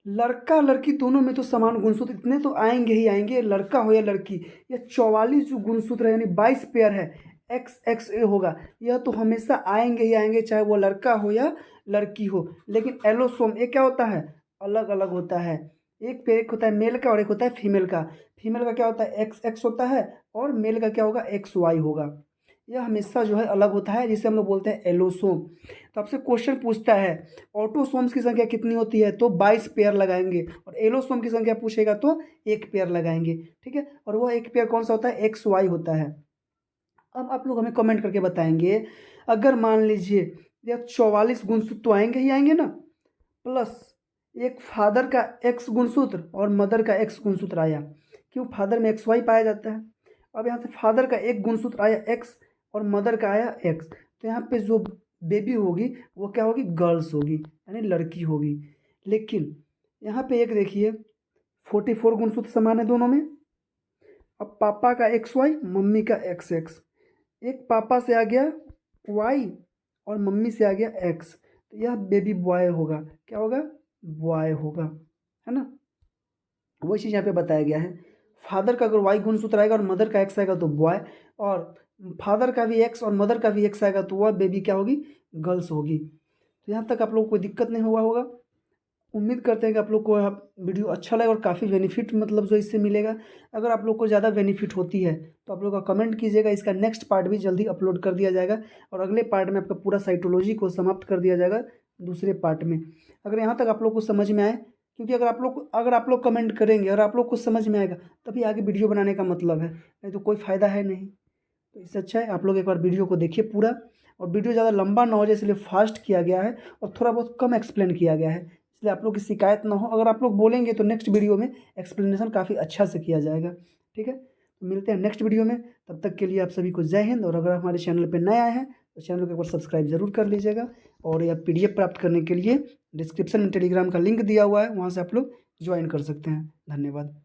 लड़का लड़की दोनों में तो समान गुणसूत्र इतने तो आएंगे ही आएंगे, लड़का हो या लड़की। यह 44 जो गुणसूत्र है यानी 22 पेयर है, एक्स एक्स ए होगा, यह तो हमेशा आएंगे ही आएंगे, चाहे वो लड़का हो या लड़की हो। लेकिन एलोसोम ये क्या होता है? अलग अलग होता है। एक होता है मेल का और एक होता है फीमेल का। फीमेल का क्या होता है? एक्स एक्स होता है और मेल का क्या होगा? एक्स वाई होगा। यह हमेशा जो है अलग होता है, जिसे हम लोग बोलते हैं एलोसोम। तो आपसे क्वेश्चन पूछता है ऑटोसोम्स की संख्या कितनी होती है, तो 22 पेयर लगाएंगे, और एलोसोम की संख्या पूछेगा तो 1 पेयर लगाएंगे। ठीक है, और वह 1 पेयर कौन सा होता है? एक्स वाई होता है। अब आप लोग हमें कमेंट करके बताएंगे, अगर मान लीजिए यह 44 गुणसूत्र तो आएंगे ही आएंगे ना, प्लस एक फादर का एक्स गुणसूत्र और मदर का एक्स गुणसूत्र आया। क्यों? फादर में एक्स वाई पाया जाता है। अब यहाँ से फादर का एक गुणसूत्र आया एक्स और मदर का आया एक्स, तो यहाँ पे जो बेबी होगी वो क्या होगी? गर्ल्स होगी, यानी लड़की होगी। लेकिन यहाँ पे एक देखिए 44 गुणसूत्र समान है दोनों में। अब पापा का एक्स वाई, मम्मी का एक्स एक्स, एक पापा से आ गया वाई और मम्मी से आ गया एक्स, तो यह बेबी बॉय होगा। क्या होगा? बॉय होगा, है ना। वही चीज़ यहाँ पे बताया गया है। फादर का अगर वाई गुणसूत्र आएगा और मदर का एक्स आएगा तो बॉय, और फादर का भी एक्स और मदर का भी एक्स आएगा तो वह बेबी क्या होगी? गर्ल्स होगी। तो यहाँ तक आप लोग को कोई दिक्कत नहीं हुआ होगा। उम्मीद करते हैं कि आप लोग को वीडियो अच्छा लगा और काफ़ी बेनिफिट मतलब जो इससे मिलेगा। अगर आप लोग को ज़्यादा बेनिफिट होती है तो आप लोग का कमेंट कीजिएगा, इसका नेक्स्ट पार्ट भी जल्दी अपलोड कर दिया जाएगा, और अगले पार्ट में आपका पूरा साइटोलॉजी को समाप्त कर दिया जाएगा दूसरे पार्ट में। अगर यहाँ तक आप लोग को समझ में आए, क्योंकि अगर आप लोग कमेंट करेंगे और आप लोग को समझ में आएगा तभी आगे वीडियो बनाने का मतलब है, नहीं तो कोई फ़ायदा है नहीं। तो इससे अच्छा है आप लोग एक बार वीडियो को देखिए पूरा, और वीडियो ज़्यादा लंबा ना हो जाए इसलिए फास्ट किया गया है और थोड़ा बहुत कम एक्सप्लेन किया गया है, इसलिए आप लोग की शिकायत ना हो। अगर आप लोग बोलेंगे तो नेक्स्ट वीडियो में एक्सप्लेनेशन काफ़ी अच्छा से किया जाएगा। ठीक है, तो मिलते हैं नेक्स्ट वीडियो में। तब तक के लिए आप सभी को जय हिंद। और अगर हमारे चैनल पर नए आए हैं तो चैनल को एक बार सब्सक्राइब जरूर कर लीजिएगा, और यह PDF प्राप्त करने के लिए डिस्क्रिप्शन में टेलीग्राम का लिंक दिया हुआ है, वहाँ से आप लोग ज्वाइन कर सकते हैं। धन्यवाद।